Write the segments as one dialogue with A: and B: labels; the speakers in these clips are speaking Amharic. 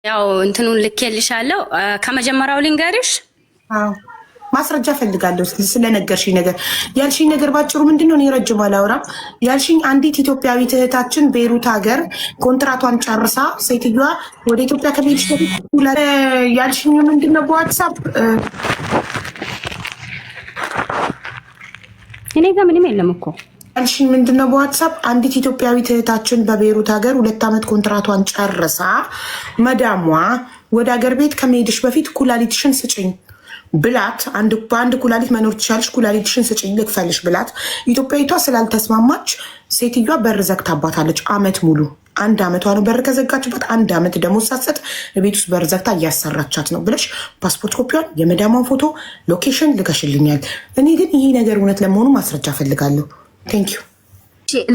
A: ያው እንትኑን ልኬልሻለሁ። ከመጀመሪያው ልንገርሽ።
B: አዎ ማስረጃ ፈልጋለሁ ስለነገርሽኝ ነገር። ያልሽኝ ነገር ባጭሩ ምንድነው? እኔ ረጅም አላወራም። ያልሽኝ አንዲት ኢትዮጵያዊት እህታችን ቤይሩት ሀገር ኮንትራቷን ጨርሳ ሴትዮዋ ወደ ኢትዮጵያ ከመሄድሽ በፊት ያልሽኝ ምንድነው? በዋትሳፕ
A: እኔ ጋር ምንም የለም እኮ
B: ያልሽኝ ምንድነው? በዋትሳፕ አንዲት ኢትዮጵያዊት እህታችን በቤይሩት ሀገር 2 ዓመት ኮንትራቷን ጨርሳ መዳሟ ወደ ሀገር ቤት ከመሄድሽ በፊት ኩላሊትሽን ስጭኝ ብላት በአንድ ኩላሊት መኖር ትችላለሽ፣ ኩላሊትሽን ስጭኝ ልክፈልሽ ብላት ኢትዮጵያዊቷ ስላልተስማማች ሴትዮዋ በር ዘግታባታለች። ዓመት ሙሉ 1 ዓመቷ ነው በር ከዘጋችበት። 1 ዓመት ደግሞ ሳትሰጥ ቤት ውስጥ በር ዘግታ እያሰራቻት ነው ብለሽ ፓስፖርት ኮፒዋን፣ የመዳሟን ፎቶ፣ ሎኬሽን ልከሽልኛል። እኔ ግን ይህ ነገር እውነት ለመሆኑ ማስረጃ ፈልጋለሁ። ቴንክ ዩ።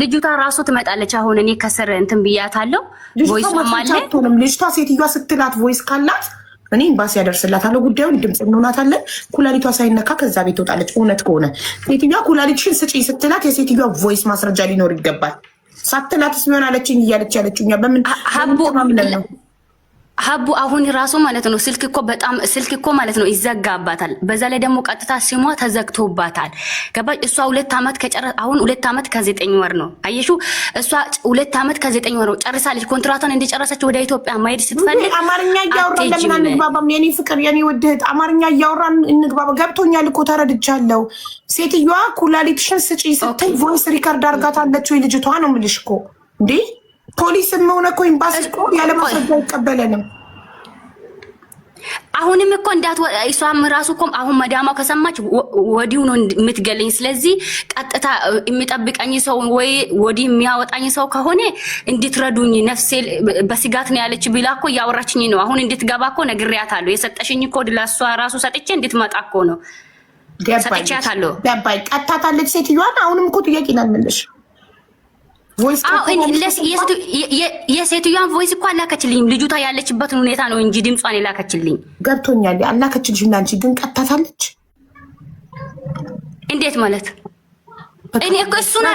A: ልጅቷ ራሱ ትመጣለች። አሁን እኔ ከስር እንትን ብያታለሁ። ቮይስ ማለትም
B: ልጅቷ ሴትዮዋ ስትላት ቮይስ ካላት እኔ ኤምባሲ ያደርስላታለሁ ጉዳዩን፣ ድምፅ እንሆናታለን። ኩላሊቷ ሳይነካ ከዛ ቤት ትወጣለች። እውነት ከሆነ ሴትዮዋ ኩላሊትሽን ስጪኝ ስትላት የሴትዮዋ ቮይስ ማስረጃ ሊኖር ይገባል። ሳትላትስ ምን አለችኝ እያለች ያለችኛ በምን ነው?
A: ሀቡ አሁን ራሱ ማለት ነው ስልክ እኮ ማለት ነው ይዘጋባታል። በዛ ላይ ደግሞ ቀጥታ ስሟ ተዘግቶባታል። ገባሽ? እሷ 2 ዓመት አሁን 2 ዓመት ከ9 ወር ነው። አየሹ? እሷ 2 ዓመት ከ9 ወር ነው ጨርሳለች። ኮንትራቷን እንደጨረሰች ወደ ኢትዮጵያ ማሄድ ስትፈልግ
B: አማርኛ እያወራን ለምን አንግባባም? የኔ ፍቅር፣ የኔ ውድ እህት አማርኛ እያወራን እንግባባ። ገብቶኛል እኮ ተረድቻለሁ። ሴትዮዋ ኩላሊትሽን ስጪ ስትል ቮይስ ሪከርድ አድርጋታለች ወይ ልጅቷ ነው የምልሽ እኮ እንዴ። ፖሊስም ሆነ እኮ ኤምባሲ እኮ ያለ ማስረጃ አይቀበለንም።
A: አሁንም እኮ እሷም ራሱ እኮ አሁን መዳሟ ከሰማች ወዲሁ ነው የምትገለኝ። ስለዚህ ቀጥታ የሚጠብቀኝ ሰው ወይ ወዲህ የሚያወጣኝ ሰው ከሆነ እንድትረዱኝ ነፍሴ በስጋት ነው ያለች ቢላ እኮ እያወራችኝ ነው። አሁን እንድትገባ እኮ ነግሬያታለሁ። የሰጠሽኝ እኮ ለእሷ ራሱ ሰጥቼ እንድትመጣ እኮ ነው ሰጥቻታለሁ።
B: ገባኝ። ቀጥታታለች ሴትዮዋን። አሁንም እኮ ጥያቄ ነው የምልሽ
A: የሴትዮዋን ቮይስ እኮ አላከችልኝም። ልጁታ ያለችበትን ሁኔታ ነው እንጂ ድምጿን የላከችልኝ።
B: ገብቶኛል። አላከችልሽ እና አንቺ ግን ቀጥታታለች።
A: እንዴት ማለት? እኔ እኮ እሱና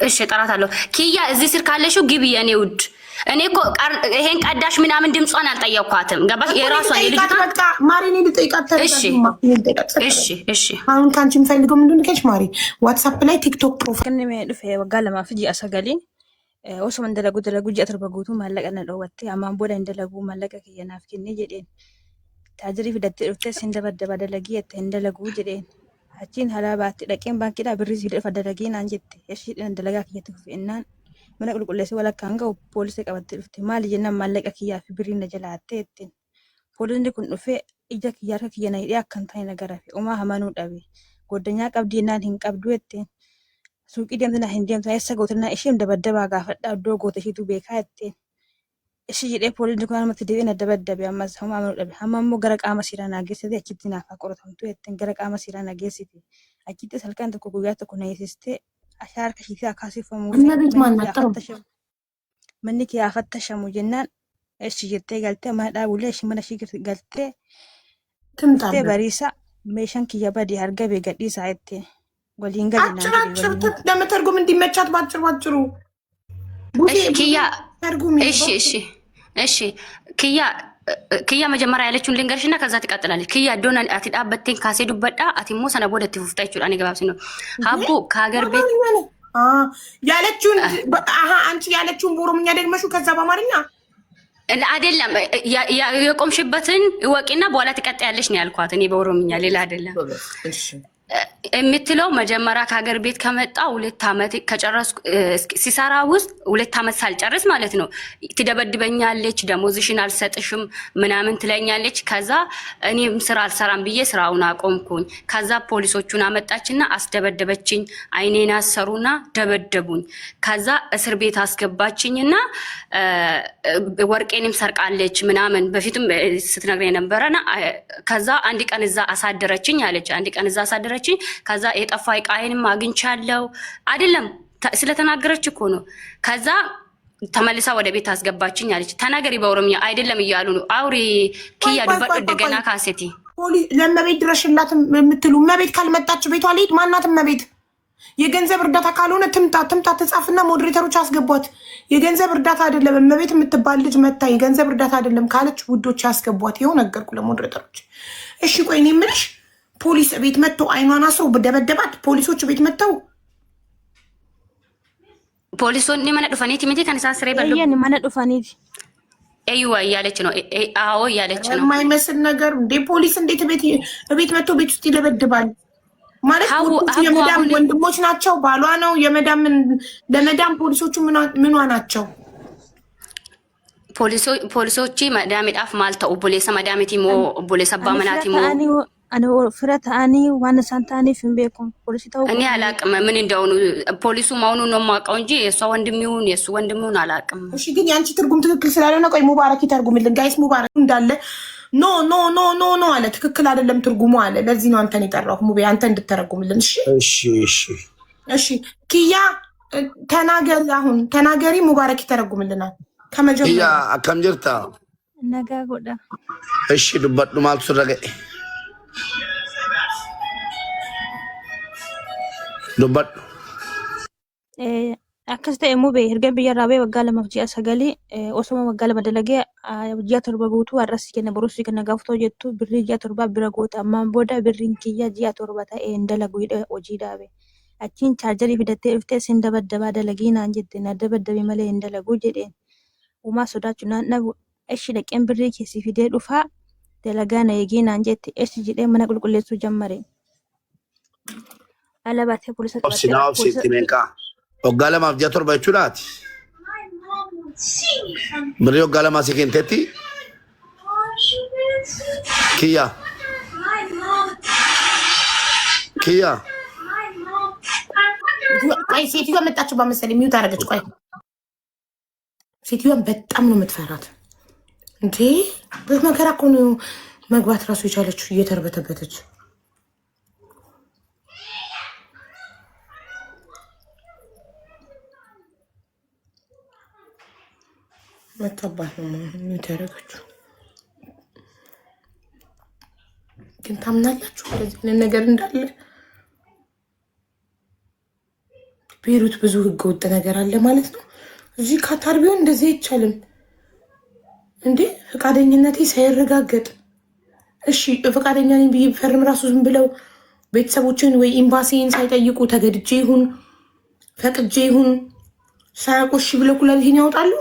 A: እሺ እጠራታለሁ። ኪያ እዚህ ስር ካለሽው ግቢ የኔ ውድ። እኔ እኮ ይሄን ቀዳሽ ምናምን ድምጿን አልጠየኳትም። ገባሽ? የራሷን የልጅታ
B: በቃ ማሪኔ ልጠይቃት።
A: እሺ
B: አሁን ካንቺ የምፈልገው ምንድን ነው? ማሪ ዋትስአፕ ላይ ቲክቶክ ፕሮፋይል
C: ከነሜ ድፈ ወጋ ለማፍጂ አሰጋሊን ወሶ ደለጉ ጀትር በጉቱ ማለቀነ ደወት አማን ቦዳ እንደለጉ ማለቀ ከየናፍ ከኔ ጀዴን ታጅሪ ፍደት ርተስ እንደበደባ ደለጊ እንደለጉ ጀዴን አቺን ሀላባት ደቄን ባንኪዳ ብሪዝ ይደፋ ደለጊን አንጀት እሺ እንደለጋ ከየትፍ እናን من أقول كل شيء ولا كانغا وبوليس كابت في مال جنا مالك كيا في برين جلاتة تين بوليس نكون في إجا كيا كيا نيجي أكن ثاني نجارة وما همانو أبي قدنيا كابدينا هين كابدوتين سوق إديم تنا هنديم ثاني سكوتنا إشيم دبدبا قافت أدو قوت شيء تبيكاتين إشي جري بوليس نكون ما تدينا دبدبا أما هم همانو أبي هم مو جرك أما سيرانا جيسي ده أكيد تنا فكرتهم تويتين جرك أما سيرانا جيسي أكيد تسألكان تكوكوجات تكون يسيستي أشار كشيء أكاسي فمو منك يا فتش مجنن إيش جت قلت ما دا ولا إيش من شيء قلت تمتى بريسة ميشان كي يبدي هرجع بيجدي ساعتين قولين قالنا
B: أشرت لما ترجو من دي متشات باتشرو
A: كيا إيش كيا مجمرة عليكم لينغرشنا كذا تقتلالي كيا دونا أتدابتين كاسي دبدا أتيمو سنة بودة تفوتاي شو أنا جواب سينو هابو كاغر بيت
B: ያለችውን አንቺ ያለችውን በኦሮምኛ ደግመሹ ከዛ በአማርኛ
A: አይደለም የቆምሽበትን ወቂና በኋላ ትቀጥያለሽ ነው ያልኳት እኔ በኦሮምኛ ሌላ አይደለም የምትለው መጀመሪያ ከሀገር ቤት ከመጣ 2 ዓመት ከጨረስኩ ሲሰራ ውስጥ 2 ዓመት ሳልጨርስ ማለት ነው ትደበድበኛለች፣ ደሞዝሽን አልሰጥሽም ምናምን ትለኛለች። ከዛ እኔም ስራ አልሰራም ብዬ ስራውን አቆምኩኝ። ከዛ ፖሊሶቹን አመጣችና አስደበደበችኝ፣ አይኔን አሰሩና ደበደቡኝ። ከዛ እስር ቤት አስገባችኝና ወርቄንም ሰርቃለች ምናምን በፊትም ስትነግረኝ ነበርና ከዛ አንድ ቀን እዛ አሳደረችኝ አለች። አንድ ቀን እዛ አሳደረችኝ። ከዛ የጠፋ ዕቃዬንም አግኝቻለሁ አይደለም ስለተናገረች እኮ ነው። ከዛ ተመልሳ ወደ ቤት አስገባችኝ አለች። ተናገሪ በኦሮምኛ አይደለም እያሉ ነው። አውሪ ኪያ ዱበት እንደገና ካሴቲ
B: ለመቤት ድረሽላት የምትሉ መቤት ካልመጣች ቤቷ ልሂድ ማናት መቤት የገንዘብ እርዳታ ካልሆነ ትምጣ ተጻፍና ሞዴሬተሮች አስገቧት። የገንዘብ እርዳታ አይደለም እመቤት የምትባል ልጅ መታ የገንዘብ እርዳታ አይደለም ካለች ውዶች ያስገቧት። ይኸው ነገርኩ ለሞዴሬተሮች። እሺ ቆይ እኔ የምልሽ ፖሊስ ቤት መጥቶ አይኗን አስሮ በደበደባት። ፖሊሶች ቤት መጥተው
A: ፖሊሶን ማነ ዱፋኒቲ ሚቲ ከነሳስሬ በሉ
C: ይሄን ማነ ዱፋኒቲ
A: አይዋ እያለች ነው። አዎ እያለች ነው።
B: የማይመስል ነገር እንዴ! ፖሊስ እንዴት ቤት መጥቶ ቤት ውስጥ ይደበድባል? ማለት የመዳም ወንድሞች ናቸው። ባሏ ነው ለመዳም ፖሊሶቹ ምኗ ናቸው?
A: ፖሊሶች መዳም ዳፍ ማልተው ቡሌሰ መዳምቲ ሞ ቡሌሰ ባመናቲ ሞ
C: አኔ ፍረት አኒ ዋና ሳንታኒ ፍንቤኩም ፖሊስ ታው
A: እኔ አላቅም ምን እንደሆኑ ፖሊሱ ማውኑ ነው ማውቀው እንጂ የሷ ወንድም ይሁን የሱ ወንድም ይሁን አላቅም።
B: እሺ ግን ያንቺ ትርጉም ትክክል ስላልሆነ ቆይ ሙባረክ ይተርጉምልን ጋይስ። ሙባረክ እንዳለ ኖ ኖ ኖ ኖ ኖ አለ። ትክክል አይደለም ትርጉሙ አለ። ለዚህ ነው አንተን የጠራሁት ሙቤ አንተ እንድተረጉምልን። እሺ
D: እሺ እሺ
B: እሺ ኪያ ተናገሪ፣ አሁን ተናገሪ። ሙባረክ ይተረጉምልናል ከመጀመሪያ።
D: ኪያ አከም ጅርታ
C: ነጋ ጎዳ
D: እሺ ዱበዱ ማልቱ ረገ ዱበዱ
C: akkas ta'e immoo erga biyya irraa ba'ee waggaa lamaaf ji'a sagalii osoo waggaa lama dalagee ji'a torba guutuu har'as kenna boruus kenna gaafatoo jettu birrii ji'a torbaa bira goota ammaan booda birriin kiyya ji'a torba ta'ee hin dalagu hojii dhaabe achiin chaarjarii fidattee dhuftee sin dabaddabaa dalagii naan jette na dabaddabe malee hin dalagu jedheen uumaa sodaachuu naan dhabu eshi dhaqeen birrii keessi fidee dhufaa dalagaa na eegee naan jette eshi jedhee mana qulqulleessuu jammare alabaatee poolisa
D: qabattee Ogala maaf ji'a torba jechuudhaati. Birrii ogala maasii kenteetti. Kiyya. Kiyya.
B: ቆይ ሴትዮዋ መጣችው በመሰለኝ ሚውት አደረገች። ቆይ ሴትዮዋን በጣም ነው የምትፈራት እንዴ! በመከራ እኮ ነው መግባት ራሱ የቻለችው እየተርበተበተች። መጣባት ነው የምታረጋችሁ። ግን ታምናላችሁ እንደዚህ ነገር እንዳለ? ቤሩት ብዙ ህገወጥ ነገር አለ ማለት ነው። እዚህ ካታር ቢሆን እንደዚህ አይቻልም እንዴ! ፈቃደኝነቴ ሳይረጋገጥ እሺ ፈቃደኛ ነኝ ብዬ ፈርም ራሱ ዝም ብለው ቤተሰቦችን ወይ ኤምባሲን ሳይጠይቁ ተገድጄ ይሁን ፈቅጄ ይሁን ሳያቆሽ ብለው ኩላሊቴን ያወጣሉ።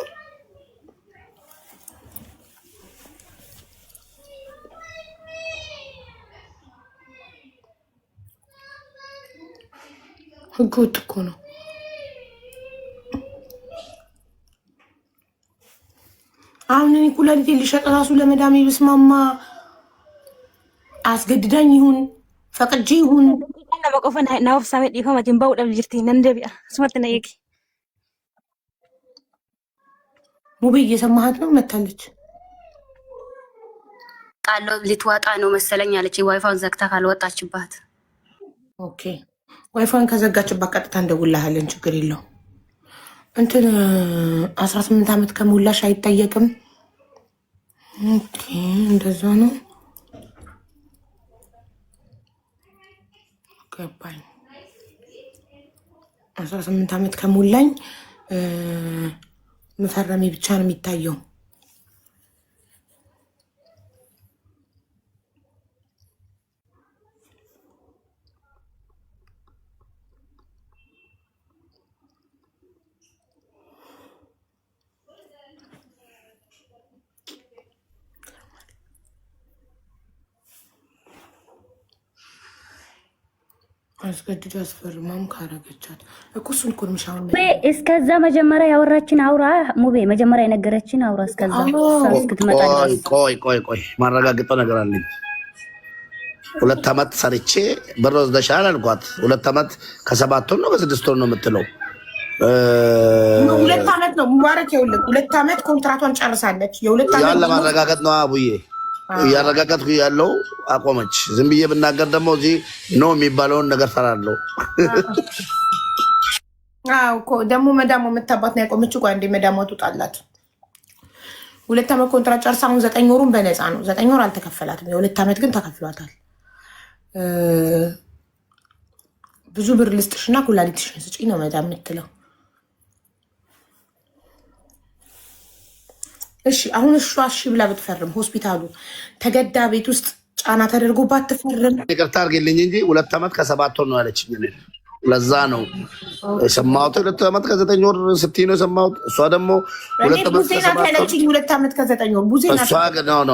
B: ህገወጥ እኮ ነው። አሁን እኔ ኩላሊቴን ልሸጥ ራሱ ለመዳሜ ብስማማ አስገድዳኝ ይሁን ፈቅጄ ይሁን
C: ለመቆፈን ናውፍ ሳሜት ይፈማችን ባውደም ጅርቲ ነንደቢያ ስመት ነይቂ
B: ሙቤ እየሰማሃት ነው? መታለች
A: ቃሎ ልትወጣ ነው መሰለኝ አለች። ዋይፋውን ዘግታ ካልወጣችባት
B: ኦኬ ዋይፋን ከዘጋችባት ቀጥታ እንደውልሃለን። ችግር የለው። እንትን 18 ዓመት ከሞላሽ አይጠየቅም። ኦኬ እንደዛ ነው ገባኝ። 18 ዓመት ከሞላኝ መፈረሜ ብቻ ነው የሚታየው። አስገድዶ አስፈርማም ካረገቻት እኮ እሱን እኮ ምሻውን
E: እስከዛ መጀመሪያ ያወራችን አውራ ሙቤ መጀመሪያ የነገረችን አውራ እስከዛ እስክትመጣ
D: ቆይ ማረጋግጠው ነገር አለኝ። 2 ዓመት ሰርቼ ብር ወስደሻል አልኳት። 2 ዓመት ከ7 ወር ነው ከ6 ወር ነው የምትለው።
B: 2 ዓመት ነው ሙባረክ። ይኸውልህ 2 ዓመት ኮንትራቷን ጨርሳለች። የ2 ዓመት
D: ያለ ማረጋገጥ ነው አቡዬ እያረጋገጥኩ ያለው አቆመች። ዝም ብዬ ብናገር ደግሞ እዚህ ነው የሚባለውን ነገር ፈራለሁ።
B: አዎ እኮ ደግሞ መዳሙ የምታባት ነው ያቆመችው። ቆይ እንደ መዳሙ ትውጣላት። 2 ዓመት ኮንትራት ጨርሳ አሁን 9 ወሩን በነፃ ነው። 9 ወር አልተከፈላትም። የ2 ዓመት ግን ተከፍሏታል። ብዙ ብር ልስጥሽና ኩላሊትሽን ስጪ ነው መዳም የምትለው። እሺ አሁን እሺ ብላ ብትፈርም ሆስፒታሉ ተገዳ ቤት ውስጥ ጫና ተደርጎባት ትፈርም?
D: ይቅርታ አድርጌልኝ እንጂ 2 ዓመት ከ7 ወር ነው ያለችኝ። ለዛ ነው የሰማሁት። 2 ዓመት ከ9 ወር ስትይ ነው የሰማሁት። እሷ ደግሞ 2 ዓመት
B: ከ7 ወር ያለችኝ 2 ዓመት ከ9 ወር ቡዜና
D: እሷ ኖ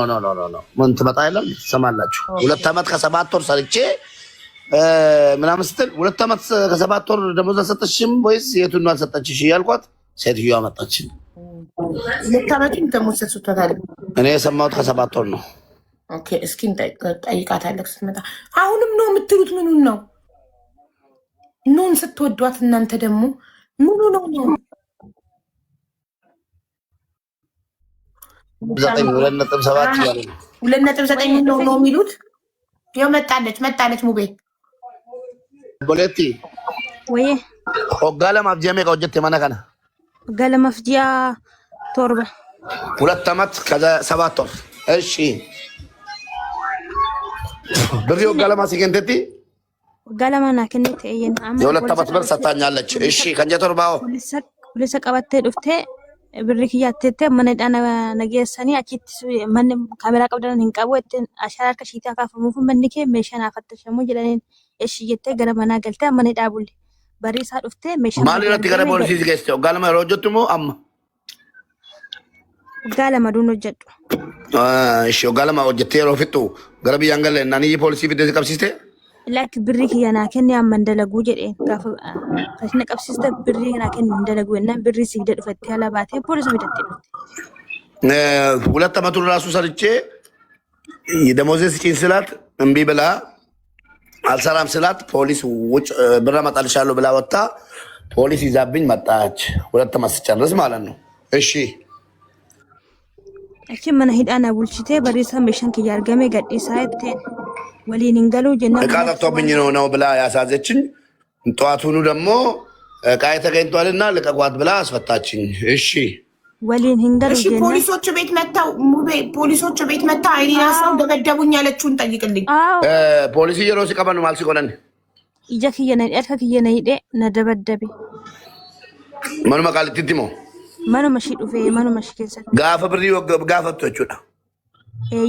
D: ምን ትመጣ ይላል ትሰማላችሁ። 2 ዓመት ከ7 ወር ሰርቼ ምናምን ስትል 2 ዓመት ከ7 ወር ደሞዝ አልሰጠችሽም ወይስ የቱን አልሰጠችሽ እያልኳት ሴትዮዋ መጣችኝ።
B: 2 ዓመቱን ደሞዝ ሰጥቷታል።
D: እኔ የሰማሁት ከ7 ወር ነው።
B: ኦኬ እስኪ ጠይቃታለሁ ስትመጣ። አሁንም ነው የምትሉት? ምኑን ነው ኖን ስትወዷት እናንተ ደግሞ ምኑ ነው ነው 2.7 ነው የሚሉት? ያው መጣለች ሙቤ
D: ቦሌቲ
C: ወይ
D: ኦጋለ ማፍጂያ ሜቃ ወጀት የማናካና
C: ኦጋለ ማፍጂያ ቶርባ
D: 2 ዓመት ከ7 ወር። እሺ ብሪ ኦጋለ ማሲከንተቲ
C: ኦጋለ ማና ከነተ እየን አማ
D: የ2 ዓመት ብር ሰጣኛለች። እሺ ከንጀ ቶርባው
C: ሁለሰ ቀበተ ዱፍቴ ብሪ ክያተተ መነዳና ነገሰኒ አቺት ማን ካሜራ ቀብደን እንቀበጥ አሻራር ከሺታ ካፈሙፉ መንከ መሸና ፈተሸሙ ይለኔ እሺ የተ ገረመና ገልታ መነዳቡል በሪሳ ዱፍቴ መሸና
D: ማሊራት ገረ ፖሊሲ ዝገስተ ኦጋለ ማ ሮጆቱሞ አማ
C: ኦጋለ ማዱን ወጀዱ
D: እሺ ኦጋለ ማ ወጀቴ ሮፍቱ ገረብ ያንገለ ናኒ ፖሊሲ ቢደ ቀብሲስተ
C: ላክ ብሪ ክያና ከኒ አመንደለጉ ጀዴ ጋፍ ከስነ ቀብሲስተ ብሪ ክያና ከኒ እንደለጉ እና ብሪ ሲግደ ዱፈት ያላባቴ ፖሊስ ቢደት
D: 2 ዓመቱን ራሱ ሰርቼ የደሞዝ ስጪኝ ስላት እምቢ ብላ አልሰራም ስላት ፖሊስ ውጭ ብር አመጣልሻለሁ ብላ ወጣ። ፖሊስ ይዛብኝ መጣች። 2 ዓመት ስጨርስ ማለት ነው። እሺ
C: እቺ ምን ሄዳና ቡልቺቴ በሪሳ መሽን ከያርገሜ ገዲሳይቴ ወሊን እንገሉ ጀና
D: እቃ ጠፍቶብኝ ነው ብላ ያሳዘችኝ። ጠዋቱኑ ደግሞ እቃ ተገኝቷልና ልቀቋት ብላ አስፈታችኝ። እሺ
C: ወሊን እንገሉ
B: እሺ ፖሊሶች ቤት መጣው ሙቤ ፖሊሶች ቤት መጣ አይኔና ሰው ደበደቡኝ ያለችውን ጠይቅልኝ።
D: ፖሊስ ይሮስ ቀበኑ ማልሲ ቆነን
C: ይጀክየነ እርከክየነ ይዴ ነደበደበ
D: ማኑ መቃልቲቲሞ
C: ማኑ መሺ ዱፌ ማኑ መሺ ከሰ
D: ጋፈ ብሪ ጋፈቶቹዳ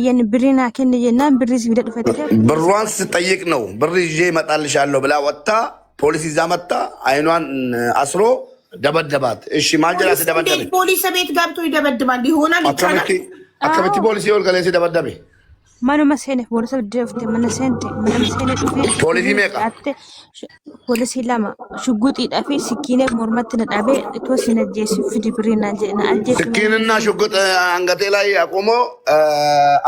C: የን ብሪና ከነ የና ብሪስ ቢደ ዱፈተ
D: ብሯን ስጠይቅ ነው ብር ይዤ እመጣልሻለሁ ብላ ወጣ። ፖሊስ ይዛ መጣ። አይኗን አስሮ ደበደባት። እሺ ማንጀራ ሲደበደበ
B: ፖሊስ ቤት ገብቶ ይደበድባል ይሆናል ይቻላል።
D: አከበቲ ፖሊስ ይወል ገለ ሲደበደበ
C: ማኑ መሰነ ፖሊስ ደፍተ መነሰንተ መነሰነ ዱፌ
D: ፖሊስ ይመጣ
C: ፖሊስ ይላማ ሽጉጥ ይጣፊ ስኪኔ ሞርመት ነዳቤ ተወሰነ ጀሲ ፍዲ ብሪና ጀና አጀ
D: ስኪንና ሽጉጥ አንገቴ ላይ አቆሞ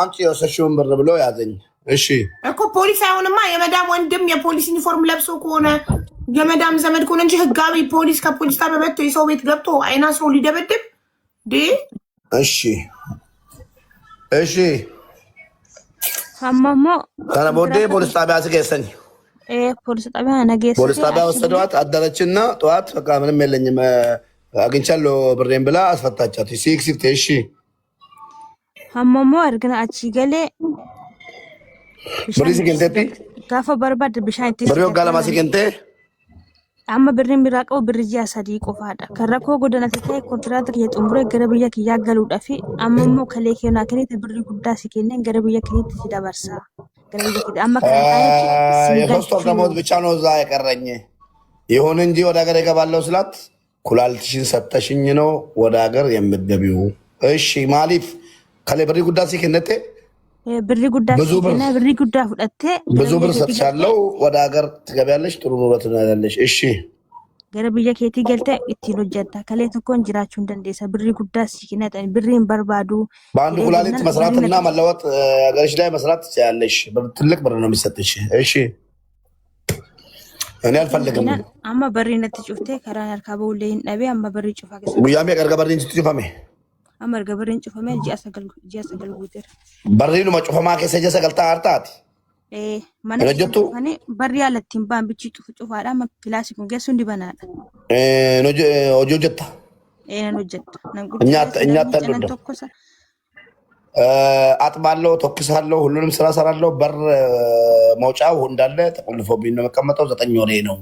D: አንቺ የወሰሽውን ብር ብሎ ያዘኝ። እሺ
B: እኮ ፖሊስ አይሆንማ የመዳም ወንድም የፖሊስ ዩኒፎርም ለብሶ ከሆነ የመዳም ዘመድ ከሆነ እንጂ ህጋዊ ፖሊስ ከፖሊስ ጋር በመጥቶ የሰው ቤት ገብቶ አይና ሰው ሊደበድብ ዲ
D: እሺ እሺ
C: አማማ
D: ታናቦዴ ፖሊስ ጣቢያ ሲገሰኝ
C: ፖሊስ ጣቢያ ነገስ
D: ፖሊስ ጣቢያ ወሰዷት። አደረችና ጠዋት በቃ ምንም የለኝም አግኝቻለሁ ብሬን ብላ አስፈታቻት። ሲክሲፍቴ እሺ
C: አማማ አርገና አቺ ገሌ
D: ብሪስ ገንቴቲ
C: ጋፋ በርባድ ብሻንቲ
D: ብሪዮ ጋላማ ሲገንቴ
C: አማ ብሬን ቢራቀው ብርጂ አሳዲ ቆፋዳ ከረኮ ጎደና ተታይ ኮንትራት የጥምብረ ገረብያ ያጋሉ ዳፊ አማሞ ከሌኬና ከኔ ብሪ ጉዳ ሲከነ ገረብያ ከኔ ሲዳበርሳ ገረብያ ከዲ አማ
D: የሶስት ወር ደሞዝ ብቻ ነው እዛ የቀረኝ። ይሁን እንጂ ወደ ሀገር የገባለው ስላት ኩላልትሽን ሰጠሽኝ ነው ወደ ሀገር የምትገቢው። እሺ ማሊፍ ከሌ ብሪ ጉዳ ሲከነቴ
C: ብሪ ጉዳ ሲከነ ብሪ ጉዳ ፍደቴ
D: ብዙ ብር ሰጥቻለሁ ወደ ሀገር ትገቢያለሽ፣ ጥሩ ኑሮ ትኖሪያለሽ። እሺ
C: ገረብያ ከቲ ገልተ ኢቲሎ ጀዳ ከሌ ተኮን ጅራችሁ እንደንደሰ ብሪ ጉዳ ሲከነ ብሪን በርባዱ
D: በአንድ ኩላሊት መስራትና መለወጥ ሀገርሽ ላይ መስራት ትችያለሽ። ትልቅ ብር ነው የሚሰጥሽ። እሺ እኔ አልፈልግም።
C: አማ በሪነት ጩፍቴ ከራን አርካበው ለይን ነቢ አማ በሪ ጩፋ ገሰ
D: ጉያሜ ቀርጋ በሪን ስትጩፋሜ
C: አመር ገበሬን ጩፋሜ ጂያሰገል ጉተር
D: በሪኑ መጩፋማ ከሰጀ ሰገልታ አርታት
C: ማነ ጀቱ ማኔ በሪ ያለቲም ባን ብቺ ጩፍ ጩፋዳ ማ ክላሲኩ ገሱ እንዲበናዳ
D: ኦጆጀታ
C: ኖጀት
D: እኛ ተልዶ አጥባለሁ፣ ተኩሳለሁ፣ ሁሉንም ስራ ሰራለሁ። በር መውጫው እንዳለ ተቆልፎብኝ ነው መቀመጠው። 9 ወሬ ነው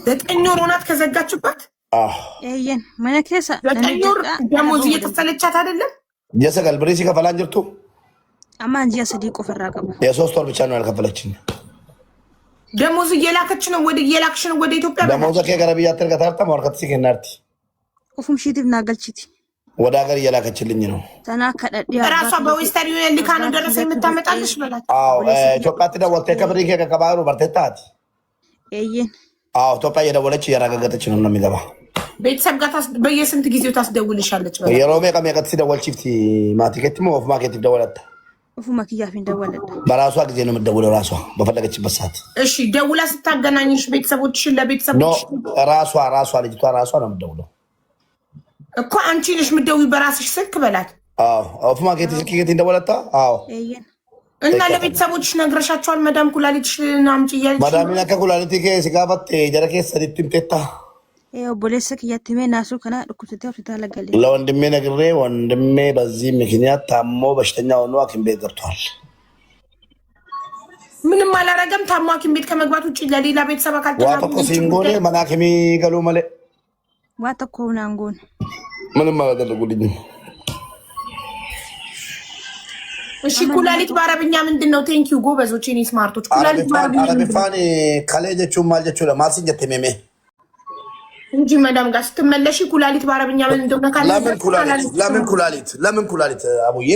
B: 9 ወር ሆናት ከዘጋችበት።
C: ኤየን መነከሳ
B: 9 ወር ደሞዝ እየከፈለቻት አይደለም።
D: የሰቀል ብሬሲ ከፈላን ጅርቱ
C: አማን ጂያ ሰዲቆ ፈራቀሙ
D: የ3 ወር ብቻ ነው ያልከፈለችኝ።
B: ደሞዝ እየላከች ነው ወደ ኢትዮጵያ።
D: ደሞዝ ከገረብያ ተርጋታርታ ማርከት ሲከናርቲ
C: ኡፉም ሺቲብ ናገልቺቲ
D: ወደ ሀገር እየላከችልኝ ነው።
C: ተናከደዲያ
B: ራሷ በዌስተርን ዩኒየን ልካ ነው ደረሰ የምታመጣልሽ በላት።
D: አዎ ኢትዮጵያ ትደወልተ ከብሪ ከከባሩ በርተታት
C: ኤየን
D: አዎ ኢትዮጵያ እየደወለች እያረጋገጠች ነው የሚገባ።
B: ቤተሰብ ጋር በየስንት ጊዜው ታስደውልሻለች በላት።
D: የሮሜ ቀመቀት ሲደወል ቺፍቲ ማቲከት ኦፍ ማርኬት ይደወላል።
C: ኡፉ ማኪያፍ እንደወለደ
D: በራሷ ጊዜ ነው የምትደውለው ራሷ በፈለገችበት ሰዓት።
B: እሺ ደውላ ስታገናኝሽ ቤተሰቦችሽን ለቤተሰቦች
D: ራሷ ልጅቷ ራሷ ነው የምትደውለው
B: እኮ አንቺ ነሽ የምትደውይ በራስሽ ስልክ በላት።
D: አዎ ኦፍ ማርኬት ስልክ ከት እንደወለታ አዎ
C: ኤየን
B: እና ለቤተሰቦችሽ ነግረሻቸዋል? መዳም ኩላሊትሽን አምጪ እያለች
D: መዳም እና ከኩላሊት ሲጋበት ጀረከ ሰዲትም ቴታ
C: ቦሌሰክ ያትሜ ናሱ ከና ዱኩቴ ሆስፒታል ገለ
D: ለወንድሜ ነግሬ ወንድሜ በዚህ ምክንያት ታሞ በሽተኛ ሆኖ ሐኪም ቤት ገብቷል።
B: ምንም አላረገም። ታሞ ሐኪም ቤት ከመግባት ውጭ ለሌላ ቤተሰብ አካል
D: ዋተኮ ሲንጎኔ መናከሚ ገሉ መለ
C: ዋተኮ ናንጎን
D: ምንም አላደረጉልኝም።
B: እሺ ኩላሊት በአረብኛ ምንድነው? ቴንክ ዩ ጎበዞች፣ እኔ ስማርቶች። ኩላሊት በአረብኛ
D: አረብፋኒ ከሌጀቹ ማልጀቹ ለማስንጀት ተመሜ
B: እንጂ መዳም ጋር ስትመለሺ ኩላሊት በአረብኛ ምን እንደሆነ ካለ
D: ለምን ኩላሊት አቡዬ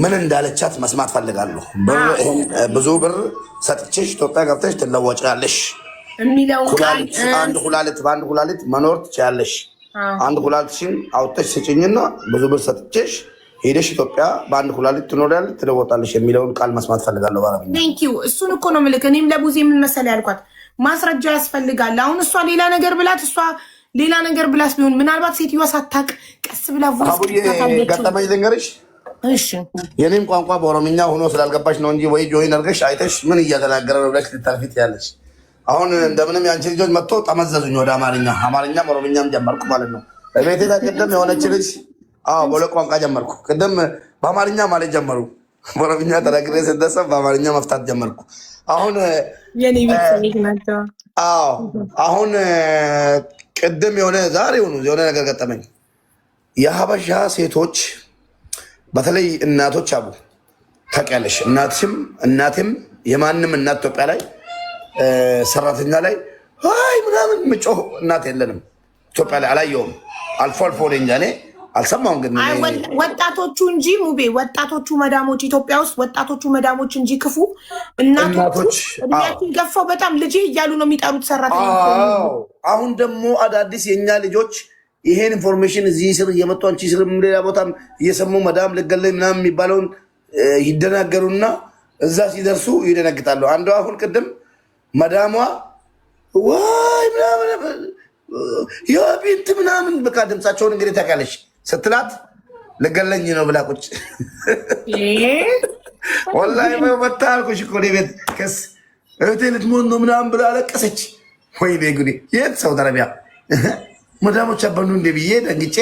D: ምን እንዳለቻት መስማት ፈልጋለሁ። ብዙ ብር ሰጥቼሽ ኢትዮጵያ ገብተሽ ትለወጫለሽ የሚለው ኩላሊት በአንድ ኩላሊት መኖር ትችያለሽ። አንድ ኩላሊትሽን አውጥተሽ ስጭኝና ብዙ ብር ሰጥቼሽ ሄደሽ ኢትዮጵያ በአንድ ኩላሊት ትኖሪያለሽ፣ ትለወጣለሽ የሚለውን ቃል መስማት ፈልጋለሁ በአረብኛ። ቴንክ ዩ እሱን እኮ ነው የምልክ። እኔም ለቡዜ ምን መሰለህ ያልኳት ማስረጃ ያስፈልጋል። አሁን እሷ ሌላ ነገር ብላት ሌላ ነገር ብላስ ቢሆን ምናልባት ሴትዮዋ ሳታቅ ቀስ ብላ ገጠመኝ ልንገርሽ። እሺ የኔም ቋንቋ በኦሮምኛ ሆኖ ስላልገባሽ ነው እንጂ ወይ ጆይን አድርገሽ አይተሽ ምን እያተናገረ ነው ብለሽ ልታልፊት ያለሽ። አሁን እንደምንም የአንቺ ልጆች መጥቶ ጠመዘዙኝ ወደ አማርኛም ኦሮምኛም ጀመርኩ ማለት ነው። በቤቴ ላይ ቅድም የሆነች ልጅ በሁለት ቋንቋ ጀመርኩ። ቅድም በአማርኛ ማለት ጀመሩ፣ በኦሮምኛ ተናግሬ ስደሰብ በአማርኛ መፍታት ጀመርኩ። አሁን አሁን ቅድም የሆነ ነገር ገጠመኝ። የሀበሻ ሴቶች በተለይ እናቶች አቡ ታውቂያለሽ፣ እናትም የማንም እናት ኢትዮጵያ ላይ ሰራተኛ ላይ አይ ምናምን ምጮህ እናት የለንም ኢትዮጵያ ላይ አላየውም። አልፎ አልፎ ለኛ እኔ አልሰማሁም። ግን ወጣቶቹ እንጂ ሙቤ ወጣቶቹ መዳሞች ኢትዮጵያ ውስጥ ወጣቶቹ መዳሞች እንጂ ክፉ እናቶች እድሜያችን ገፋው በጣም ልጅ እያሉ ነው የሚጠሩት ሰራተኛ። አሁን ደግሞ አዳዲስ የኛ ልጆች ይሄን ኢንፎርሜሽን እዚህ ስር እየመጡ አንቺ ስር ሌላ ቦታም እየሰሙ መዳም ልገለኝ ምናምን የሚባለውን ይደናገሩና እዛ ሲደርሱ ይደነግጣሉ። አንዷ አሁን ቅድም መዳሟ ዋይ ምናምን ያ ቢንት ምናምን በቃ ድምፃቸውን እንግዲህ ታውቂያለሽ ስትላት ልገለኝ ነው ብላ ቁጭ ወላሂ መታ አልኩሽ እኮ እኔ ቤት ከስ እህቴ ልትሞት ነው ምናምን ብላ አለቀሰች። ወይኔ ጉዴ! የት ሳውዲ አረቢያ መዳሞች አበኑ እንደ ብዬ ደንግጬ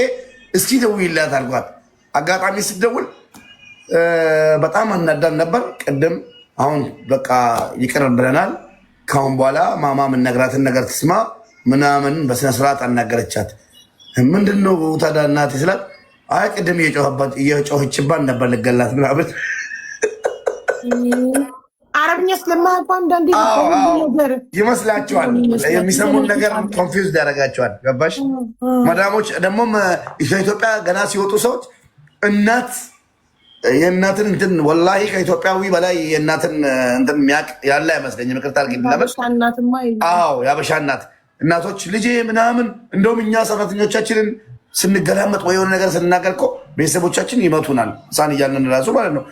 D: እስኪ ደውይላት አልኳት። አጋጣሚ ስትደውል በጣም አናዳን ነበር ቅድም። አሁን በቃ ይቅር ብለናል። ካሁን በኋላ ማማ የምነግራትን ነገር ትስማ ምናምን በስነስርዓት አናገረቻት። ምንድነው ታዲያ እናቴ ስላት አይ ቅድም እየጮህችባት ነበር ልገላት ምናምን።
B: አረብኛ ስለማያውቁ አንዳንዴ
D: ይመስላችኋል፣ የሚሰሙን ነገር ኮንፊውዝድ ያደርጋቸዋል። ገባሽ? መዳሞች ደግሞም ኢትዮጵያ ገና ሲወጡ ሰዎች የእናትን እንትን ወላሂ ከኢትዮጵያዊ በላይ የእናትን እንትን የሚያውቅ ያለ አይመስለኝም። ይቅርታ አድርጊልኝ። የአበሻ እናቶች ልጄ ምናምን እንደውም እኛ ሰራተኞቻችንን ስንገላመጥ ወይ የሆነ ነገር ስንናገር እኮ ቤተሰቦቻችን ይመቱናል፣ ህፃን እያለን ራሱ ማለት ነው።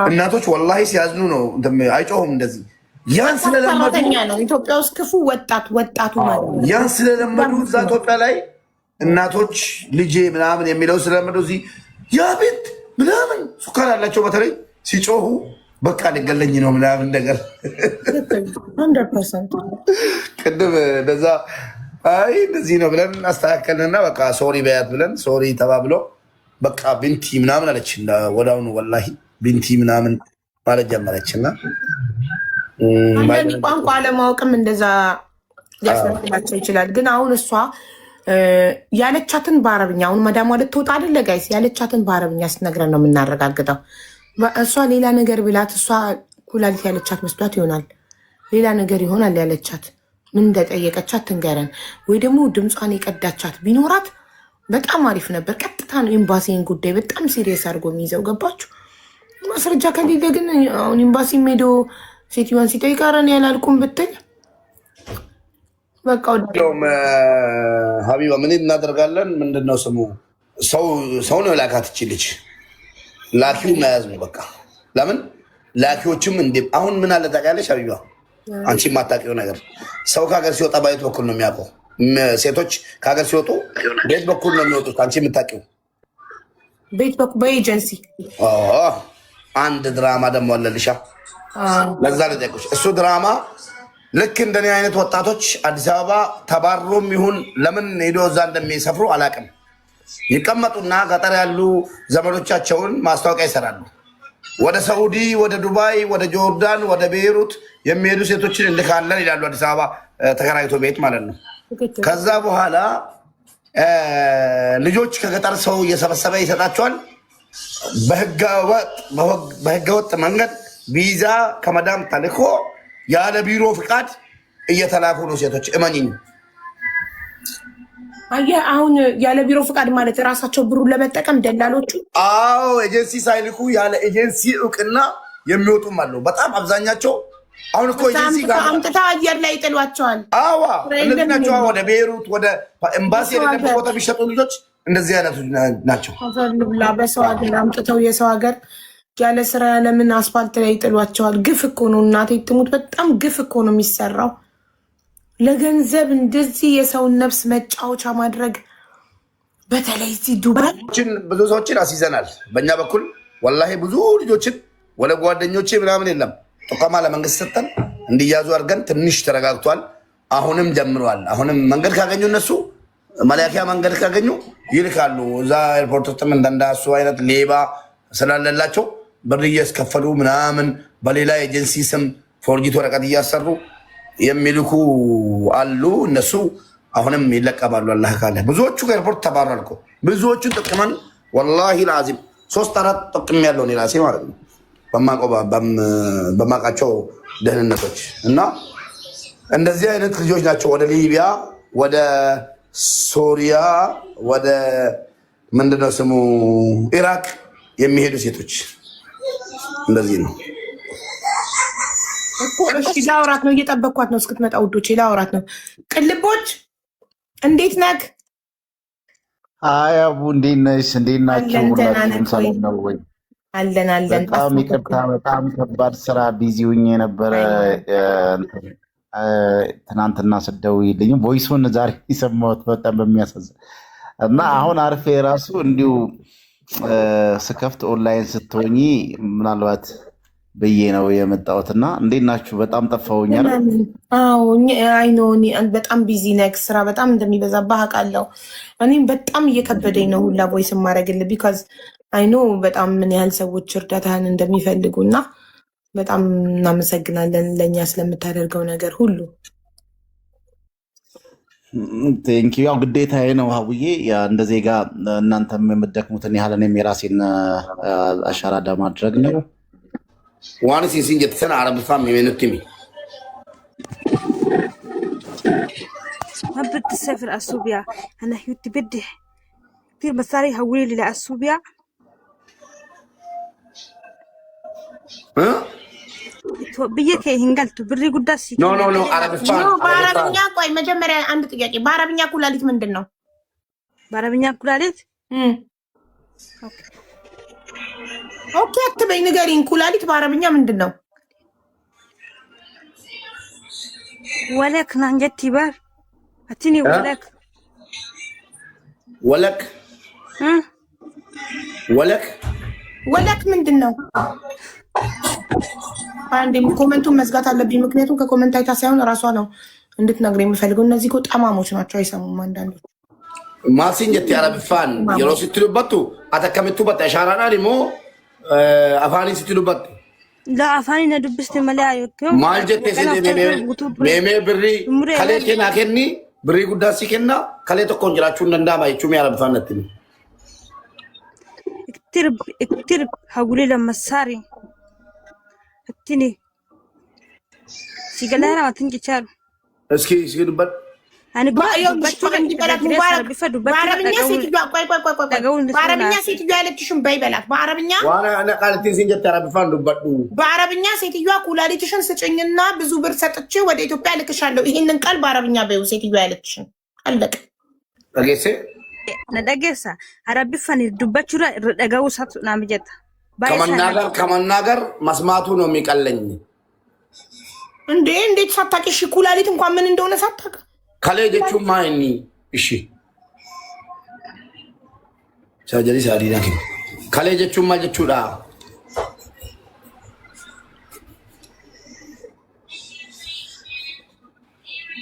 D: እናቶች ወላሂ ሲያዝኑ ነው አይጮሁም እንደዚህ። ያን ስለለመዱ
B: ነው ኢትዮጵያ ውስጥ ክፉ ወጣቱ
D: ያን ስለለመዱ እዛ ኢትዮጵያ ላይ እናቶች ልጄ ምናምን የሚለው ስለለመዱ እዚህ ያ ቤት ምናምን ሱካር ያላቸው በተለይ ሲጮሁ በቃ ልገለኝ ነው ምናምን ነገር ቅድም እንደዛ አይ እንደዚህ ነው ብለን አስተካከልንና በቃ ሶሪ በያት ብለን ሶሪ ተባብሎ በቃ ቢንቲ ምናምን አለች። ወዳውኑ ወላሂ ቢንቲ ምናምን ማለት ጀመረችና
B: አንዳንድ ቋንቋ አለማወቅም እንደዛ ሊያስመስላቸው ይችላል። ግን አሁን እሷ ያለቻትን በአረብኛ አሁን መዳሟ ልትወጣ አይደለ ጋይስ? ያለቻትን በአረብኛ ስትነግረን ነው የምናረጋግጠው። እሷ ሌላ ነገር ብላት እሷ ኩላሊት ያለቻት መስሏት ይሆናል። ሌላ ነገር ይሆናል ያለቻት። ምን እንደጠየቀቻት ትንገረን። ወይ ደግሞ ድምጿን የቀዳቻት ቢኖራት በጣም አሪፍ ነበር። ቀጥታ ነው ኤምባሲን ጉዳይ በጣም ሲሪየስ አድርጎ የሚይዘው። ገባችሁ? ማስረጃ ከሌለ ግን አሁን ኤምባሲ ሄዶ ሴትዮዋን ሲጠይቃረን ያላልኩም ብትል በቃ
D: ሀቢባ ምን እናደርጋለን? ምንድነው ስሙ? ሰው ነው የላካት እቺ ልጅ። ላኪው መያዝ ነው በቃ። ለምን ላኪዎችም እንዴ አሁን ምን አለ ታውቂያለሽ ሀቢባ? አንቺ የማታውቂው ነገር ሰው ከሀገር ሲወጣ በየት በኩል ነው የሚያውቀው? ሴቶች ከሀገር ሲወጡ ቤት በኩል ነው የሚወጡት። አንቺ የምታውቂው
B: ቤት በኩል በኤጀንሲ።
D: አንድ ድራማ ደግሞ አለልሻ። ለዛ ልጠይቅሽ፣ እሱ ድራማ ልክ እንደኔ አይነት ወጣቶች አዲስ አበባ ተባሮም ይሁን ለምን ሄዶ እዛ እንደሚሰፍሩ አላውቅም። ይቀመጡና ገጠር ያሉ ዘመዶቻቸውን ማስታወቂያ ይሰራሉ። ወደ ሳኡዲ፣ ወደ ዱባይ፣ ወደ ጆርዳን፣ ወደ ቤይሩት የሚሄዱ ሴቶችን እንልካለን ይላሉ። አዲስ አበባ ተከራይቶ ቤት ማለት ነው። ከዛ በኋላ ልጆች ከገጠር ሰው እየሰበሰበ ይሰጣቸዋል። በህገወጥ መንገድ ቪዛ ከመዳም ተልኮ ያለ ቢሮ ፍቃድ እየተላኩ ነው ሴቶች። እመኝኝ።
B: አሁን ያለ ቢሮ ፍቃድ ማለት ራሳቸው ብሩን ለመጠቀም ደላሎቹ።
D: አዎ ኤጀንሲ ሳይልኩ ያለ ኤጀንሲ እውቅና የሚወጡም አሉ። በጣም አብዛኛቸው አሁን እኮ ኤጀንሲ ጋር
B: አምጥታ አየር ላይ ይጥሏቸዋል።
D: አዋ እነዚህ ናቸው። ወደ ቤይሩት ወደ ኤምባሲ የሌለበት ቦታ ቢሸጡ ልጆች እንደዚህ አይነቱ ናቸው።
B: አዘልብላ በሰው ሀገር አምጥተው የሰው ሀገር ያለ ስራ ለምን አስፋልት ላይ ይጥሏቸዋል? ግፍ እኮ ነው እናቴ ትሙት። በጣም ግፍ እኮ ነው የሚሰራው። ለገንዘብ እንደዚህ የሰውን ነፍስ መጫወቻ ማድረግ፣ በተለይ እዚህ ዱባይ
D: ብዙ ሰዎችን አስይዘናል። በእኛ በኩል ወላሂ ብዙ ልጆችን ወደ ጓደኞቼ ምናምን የለም ጥቆማ ለመንግስት ሰጠን እንዲያዙ አድርገን ትንሽ ተረጋግቷል። አሁንም ጀምረዋል። አሁንም መንገድ ካገኙ እነሱ መላኪያ መንገድ ካገኙ ይልካሉ። እዛ ኤርፖርት ውስጥም እንደንዳሱ አይነት ሌባ ስላለላቸው ብር እያስከፈሉ ምናምን በሌላ ኤጀንሲ ስም ፎርጂት ወረቀት እያሰሩ የሚልኩ አሉ። እነሱ አሁንም ይለቀባሉ። አላህ ካለ ብዙዎቹ ከኤርፖርት ተባረዋል እኮ ብዙዎቹን ጥቅመን ወላሂ ለአዚም 3-4 ጥቅም ያለውን የራሴ ማለት ነው በማውቃቸው ደህንነቶች እና እንደዚህ አይነት ልጆች ናቸው ወደ ሊቢያ፣ ወደ ሶሪያ፣ ወደ ምንድነው ስሙ ኢራቅ የሚሄዱ ሴቶች እንደዚህ ነው
B: እኮ። እሺ ላውራት ነው፣ እየጠበቅኳት ነው እስክትመጣ ውዶቼ፣ ላውራት ነው። ቅልቦች እንዴት ነህ?
F: አይ አቡ እንዴት ነሽ? እንዴት ናችሁ? ሁላችሁም ሰላም ነው ወይ?
B: አለን።
F: በጣም ይቅርታ፣ በጣም ከባድ ስራ ቢዚ ሆኜ የነበረ ትናንትና ስደውይልኝ ቮይሱን ዛሬ የሰማሁት በጣም በሚያሳዝን እና አሁን አርፌ ራሱ እንዲሁ ስከፍት ኦንላይን ስትሆኚ ምናልባት ብዬ ነው የመጣሁትና እንዴት ናችሁ? በጣም ጠፋሁኛል።
B: አይኖ በጣም ቢዚ ነክ ስራ በጣም እንደሚበዛብህ አውቃለሁ። እኔም በጣም እየከበደኝ ነው ሁላ ቮይስ ማድረግልህ ቢካዝ አይኖ በጣም ምን ያህል ሰዎች እርዳታህን እንደሚፈልጉ እና በጣም እናመሰግናለን ለእኛ ስለምታደርገው ነገር ሁሉ።
F: ቴንኪ ያው ግዴታዬ ነው ሀቡዬ፣ እንደ ዜጋ እናንተም የምትደክሙትን ያህል እኔም የራሴን አሻራ ለማድረግ ነው።
D: ዋን ሲሲን ጀተሰን አረብፋም የሚነትሚ
C: መብት ሰፍር አሱቢያ አና ህይወት በድህ كثير مصاري هولي لي لأسوبيا بيك هنقلت بري قداسي
D: نو
B: በአረብኛ ቆይ መጀመሪያ አንድ ጥያቄ በአረብኛ ኩላሊት ምንድን ነው?
C: በአረብኛ ኩላሊት
B: ኦኬ አትበይ ንገሪኝ። ኩላሊት በአረብኛ ምንድን ነው?
C: ወለክ ናንጀት ይበር አትኒ
B: ወለክ ምንድን ነው? አንዴ ኮመንቱን መዝጋት አለብኝ፣ ምክንያቱም ከኮመንት አይታ ሳይሆን እራሷ ነው እንድትነግረኝ የምፈልገው። እነዚህ እኮ ጠማሞች ናቸው፣ አይሰሙም አንዳንዶች።
D: ማሲንጀት ያረብፋን የሮ ስትሉበቱ አተከምቱበት ሻራና ሞ አፋኒ ስትሉበት
C: لا أفاني ندبست ملا يكون
D: maal jette meemee birrii kalee kennaa kenni birrii guddaa si kenna kalee tokkoon jiraachuu hin danda'ama jechuun yaala bifaan natti himi.
C: اكترب هقولي لما ساري هتني سيقلها ما تنجي شارو
D: እስኪ dubbad
C: أنا
B: በአረብኛ ሴትዮዋ ያለችሽን በይ በላት። በአረብኛ
D: ዋና አነ ቃልቲን ሲንጀት ያራ ቢፋን dubbadhu
B: በአረብኛ ሴትዮዋ ኩላሊትሽን ስጭኝና ብዙ ብር ሰጥቼ ወደ ኢትዮጵያ ልክሻለሁ። ይሄንን ቃል በአረብኛ በይው ሴትዮዋ ያለችሽን። አለቀ።
D: ኦኬ
C: ነደገሳ አረብ ቢፋን dubbachuu dhaga'uu isaatu naa mijata
D: ከመናገር መስማቱ ነው የሚቀለኝ።
B: እንዴት ሳታውቂ? እሺ ኩላሊት እንኳን ምን እንደሆነ ሳታውቂ
D: ከሌ ጀቹን ማይኒ እሺ ሰርጀሪ ሳዲና ከሌ ጀቹን ማል ጀቹዳ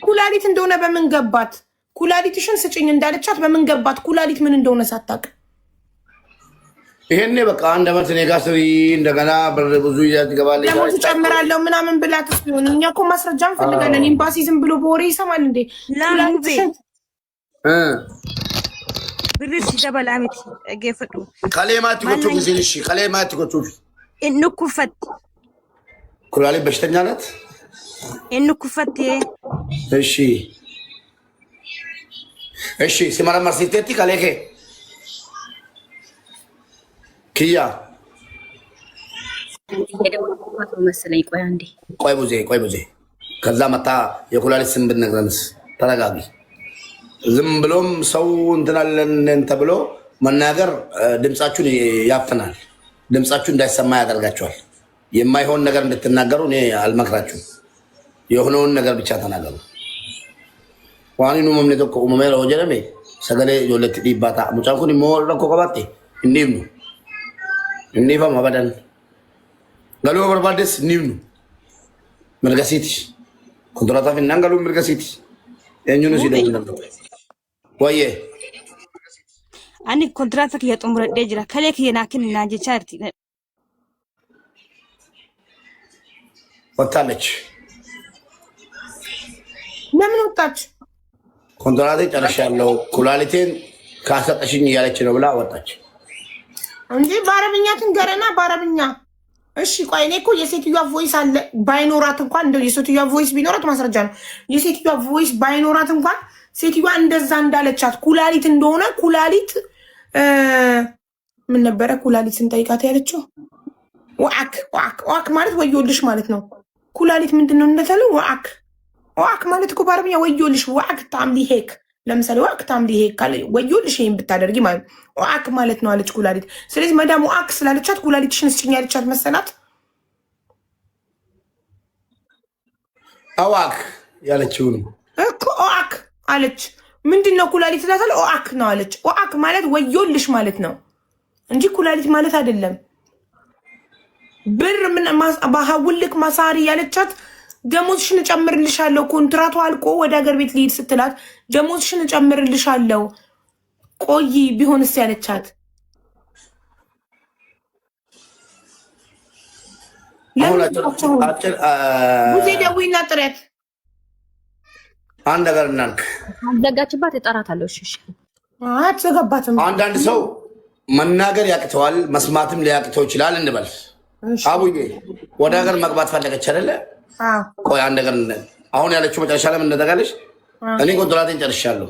B: ኩላሊት እንደሆነ በምን ገባት? ኩላሊትሽን ስጭኝ እንዳለቻት በምን ገባት? ኩላሊት ምን እንደሆነ ሳታውቂ
D: ይሄኔ በቃ አንድ አመት እኔ ጋር ስሪ እንደገና ብር ብዙ ይገባል
B: ደግሞ ትጨምራለሁ ምናምን ብላትስ ቢሆን እኛ እኮ ማስረጃ እንፈልጋለን። ኤምባሲ ዝም ብሎ በወሬ ይሰማል እንዴ?
C: ብር ሲደበል አመት ገፈዱ
D: ከሌማት ይቆቹ ቢዝንሽ ከሌማት ይቆቹ
C: እንኩፈት
D: ኩላሊት በሽተኛ ናት።
C: እንኩፈት
D: እሺ ሲመረመር ሲቴቲ ከሌከ ኪያ
E: መሰለኝ። ቆይ አንዴ
D: ቆይ ቡዜ ከዛ መጣ የኩላሊት ስም ብትነግረንስ? ተረጋጊ። ዝም ብሎም ሰው እንትናለን ተብሎ መናገር ድምጻችሁን ያፍናል። ድምጻችሁ እንዳይሰማ ያደርጋችኋል። የማይሆን ነገር እንድትናገሩ እኔ አልመክራችሁም። የሆነውን ነገር ብቻ ተናገሩ። ዋኒኑ መምኔ tokko uumameera hoo jedhame sagalee ijoolleetti dhiibbaa ta'a. Mucaan kun immoo rakkoo qabatte hin dhiibnu. Hin dhiifamu abadan. Galuu barbaaddes hin dhiibnu. Mirgasiiti. Kontiraataaf hin galuu mirgasiiti. Eenyuun si dhabuu danda'u. Wayyee.
C: Ani kontiraata kiyya xumuradhee jira. Kalee kiyya naa kenninaa jechaa jirti.
D: ወጣለች።
B: ለምን ወጣች?
D: ኮንትራቴ ጨርሻለሁ ኩላሊቴን ካሰጠሽኝ እያለች ነው ብላ ወጣች
B: እንጂ በአረብኛ ትንገረና በአረብኛ። እሺ ቆይ እኔ እኮ የሴትዮዋ ቮይስ አለ ባይኖራት እንኳን እንደው የሴትዮዋ ቮይስ ቢኖራት ማስረጃ ነው። የሴትዮዋ ቮይስ ባይኖራት እንኳን ሴትዮዋ እንደዛ እንዳለቻት ኩላሊት እንደሆነ ኩላሊት ምን ነበረ ኩላሊት ስንጠይቃት ያለችው ዋክ ማለት ወዮልሽ ማለት ነው። ኩላሊት ምንድነው እንደተለው ዋክ ማለት እኮ በአረብኛ ወዮልሽ ዋክ ታምሊ ሄክ። ለምሳሌ ዋክ ታምሊ ሄክ ካለ ወዮልሽ ይሄን ብታደርጊ ማለት ዋክ ማለት ነው አለች ኩላሊት። ስለዚህ መዳም ዋክ ስላለቻት ኩላሊትሽን ስጭኝ ያለቻት መሰላት።
D: አዋክ ያለችው ነው
B: እኮ ዋክ አለች። ምንድነው ኩላሊት ስላታለ ዋክ ነው አለች። ዋክ ማለት ወዮልሽ ማለት ነው እንጂ ኩላሊት ማለት አይደለም። ብር ምን ባሃውልክ ማሳሪ ያለቻት ደሞዝሽን እጨምርልሻለሁ ኮንትራቱ አልቆ ወደ ሀገር ቤት ልሂድ ስትላት ደሞዝሽን እጨምርልሻለሁ ቆይ ቢሆንስ ያለቻት ቡዜ ደዊና ጥረት
D: አንድ ነገር እናልክ
E: አዘጋጅባት እጠራታለሁ። እሺ
B: አትዘጋባትም።
D: አንዳንድ ሰው መናገር ያቅተዋል መስማትም ሊያቅተው ይችላል እንበል። አቡዬ ወደ ሀገር መግባት ፈለገች አይደለ? ቆይ አንድ ነገር አሁን ያለችው መጨረሻ ላይ ምን እንደተጋለሽ እኔ ኮንትራቴን ጨርሻለሁ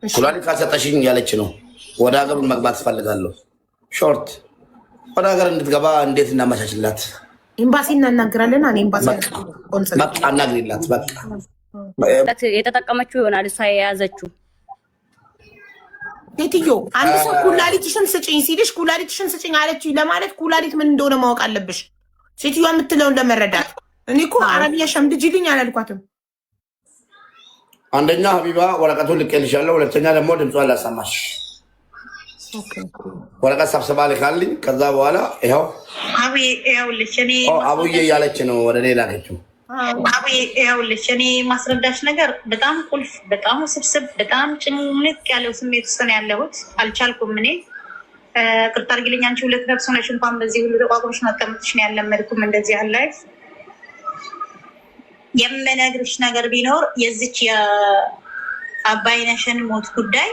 D: ኩላሊት ካልሰጠሽኝ ያለች ነው። ወደ ሀገሩን መግባት ፈልጋለሁ። ሾርት ወደ ሀገር እንድትገባ እንዴት እናመቻችላት?
B: ኤምባሲ እናናግራለን። እኔ ኤምባሲ
D: በቃ አናግሪላት። በቃ
E: የተጠቀመችው ይሆናል እሷ የያዘችው
B: ሴትዮ አንድ ሰው ኩላሊትሽን ስጭኝ ሲልሽ ኩላሊትሽን ስጭኝ አለች ለማለት ኩላሊት ምን እንደሆነ ማወቅ አለብሽ። ሴትዮዋ የምትለውን ለመረዳት እኔ እኮ አረብኛ ሸምድጅልኝ አላልኳትም።
D: አንደኛ ሀቢባ ወረቀቱን ልኬልሻለሁ፣ ሁለተኛ ደግሞ ድምጿን ላሰማሽ። ወረቀት ሰብስባ ልካልኝ ከዛ በኋላ ይኸው አቡዬ እያለች ነው ወደ እኔ ላከችው።
G: ይኸውልሽ እኔ ማስረዳሽ ነገር በጣም ቁልፍ፣ በጣም ውስብስብ፣ በጣም ጭንቅ ያለው ስሜት ውስጥ ነው ያለሁት። አልቻልኩም። እኔ ቅርታ አድርጊልኝ አንቺ ሁለት ነፍስ ሆነሽ እንኳን በዚህ ሁሉ ተቋቁመሽ መቀመጥሽ ነው ያለመድኩም። እንደዚህ ያለ የምነግርሽ ነገር ቢኖር የዚች የአባይነሽን ሞት ጉዳይ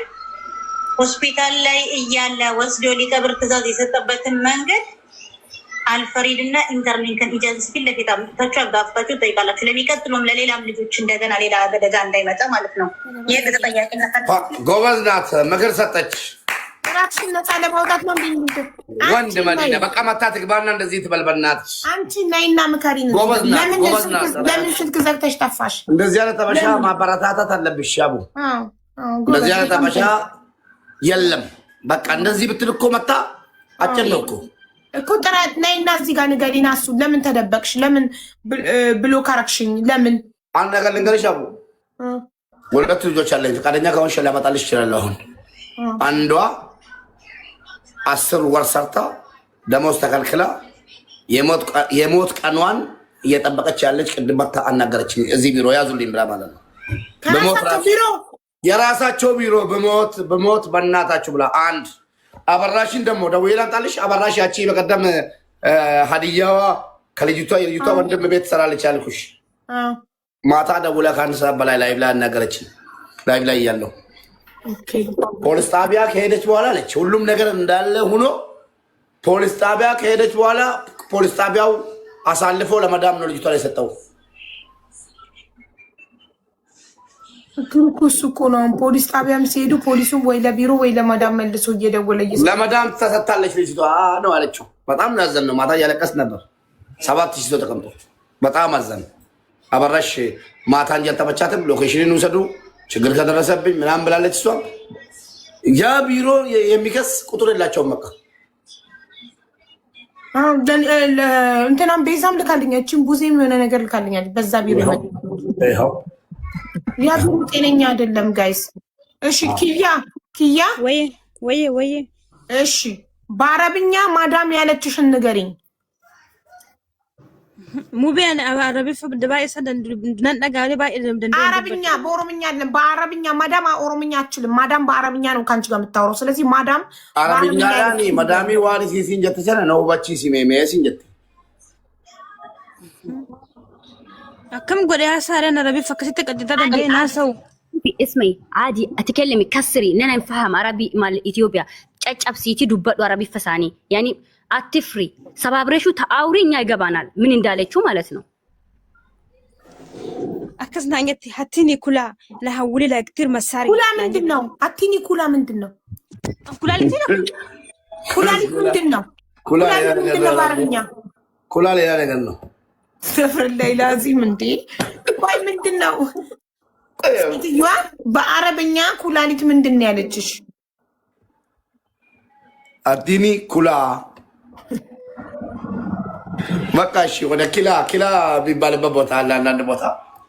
G: ሆስፒታል ላይ እያለ ወስዶ ሊቀብር ትዕዛዝ የሰጠበትን መንገድ አልፈሪድ እና ኢንተርሊንክን ኤጀንሲ ፊት ለፊት አምጥታችሁ አጋፍታችሁ ጠይቃላችሁ። ለሚቀጥሉም ለሌላም ልጆች እንደገና ሌላ አደጋ እንዳይመጣ ማለት ነው። ይህ ተጠያቂነት
D: ጎበዝ ናት። ምክር ሰጠች።
B: ራስሽን ነፃ ለማውጣት ነው
D: ወንድ መዲና በቃ መታ ትግባና እንደዚህ ትበልበናት።
B: አንቺ ነይና ምከሪን። ለምን ስልክ ዘግተሽ ጠፋሽ?
D: እንደዚህ ያለ ጠበሻ ማበረታታት አለብሽ። ያቡ እንደዚህ ያለ ጠበሻ የለም። በቃ እንደዚህ ብትል እኮ መታ አጭር ነው እኮ
B: ጥራት ነይና እዚህ ጋር ንገሪና። እሱ ለምን ተደበቅሽ? ለምን ብሎክ አረግሽኝ? ለምን
D: አንድ ነገር ልንገርሽ አቡ፣ ሁለት ልጆች አለኝ። ፈቃደኛ ከሆንሽ ላመጣልሽ እችላለሁ። አሁን አንዷ 10 ወር ሰርታ ደሞዝ ተከልክላ የሞት ቀኗን እየጠበቀች ያለች ቅድም መታ አናገረችኝ። እዚህ ቢሮ ያዙልኝ ብላ ማለት ነው። የራሳቸው ቢሮ በሞት በእናታችሁ ብላ አንድ አበራሽን ደግሞ ደውዬ ላምጣልሽ። አበራሽ ያቺ በቀደም ሀዲያዋ ከልጅቷ የልጅቷ ወንድም ቤት ትሰራለች ያልኩሽ ማታ ደውላ ከአንድ ሰዓት በላይ ላይቭ ላይ አናገረችኝ። ላይቭ ላይ እያለሁ ፖሊስ ጣቢያ ከሄደች በኋላ አለች ሁሉም ነገር እንዳለ ሆኖ ፖሊስ ጣቢያ ከሄደች በኋላ ፖሊስ ጣቢያው አሳልፎ ለመዳም ነው ልጅቷ ላይ ሰጠው።
B: እሱ እኮ ነው ፖሊስ ጣቢያም ሲሄዱ ፖሊሱ ወይ ለቢሮ ወይ ለመዳም መልሶ እየደወለ
D: ለመዳም ተሰጥታለች ልጅቷ ነው አለችው። በጣም ያዘን ነው። ማታ እያለቀስ ነበር። 7000 ሰው ተቀምጦ በጣም አዘን። አበራሽ ማታ እንጂ አልተመቻትም። ሎኬሽንን ውሰዱ ችግር ከደረሰብኝ ምናምን ብላለች። እሷ ያ ቢሮ የሚከስ ቁጥር የላቸውም። በቃ
B: እንትናም ቤዛም ልካልኛችን ቡዜም የሆነ ነገር ልካልኛል። በዛ ቢሮ
D: ይኸው
B: ያ ቢሮ ጤነኛ አይደለም ጋይስ። እሺ ኪያ
C: ወይ
B: እሺ በአረብኛ ማዳም ያለችሽን ንገሪኝ።
C: ሙቢያን አረብ ፍብድባይ ሰደን ነነጋሪ ባይ
B: አረብኛ በኦሮምኛ አይደለም በአረብኛ ማዳም ኦሮምኛ አትችልም። ማዳም በአረብኛ ነው ካንቺ ጋር የምታወራው። ስለዚህ ማዳም
D: አረብኛ ያኒ ማዳሚ ዋሪ ሲንጀት ሰነ ነው ባቺ ሲሜሜ ሲንጀት
C: አከም ጎዳ ያሳረን አረብ ፈከሲተ ቀጥታ ደና ሰው
E: اسمي عادي اتكلمي كسري ان انا نفهم عربي مال اثيوبيا ጨጨብሲቲ ዱበዱ አረቢ ፈሳኒ ያኒ አትፍሪ ሰባብረሹ ተአውሪኛ ይገባናል ምን እንዳለችው ማለት ነው።
C: አከስናኘት ሀቲኒ ኩላ ለሐውሊ ለክቲር መሳሪ
B: ኩላ ምንድነው? ሀቲኒ ኩላ ምንድነው?
C: ኩላሊቲ ነው።
B: ኩላሊቲ ምንድነው?
D: ኩላ ሌላ ነገር ነው።
B: ሰፈር ላይ ላዚም እንዴ ቆይ ምንድነው? ቆይትዋ በአረብኛ ኩላሊት ምንድነው ያለችሽ?
D: አዲኒ ኩላ በቃ እሺ፣ ወደ ኪላ ቢባልበት ቦታ አለ። አንዳንድ ቦታ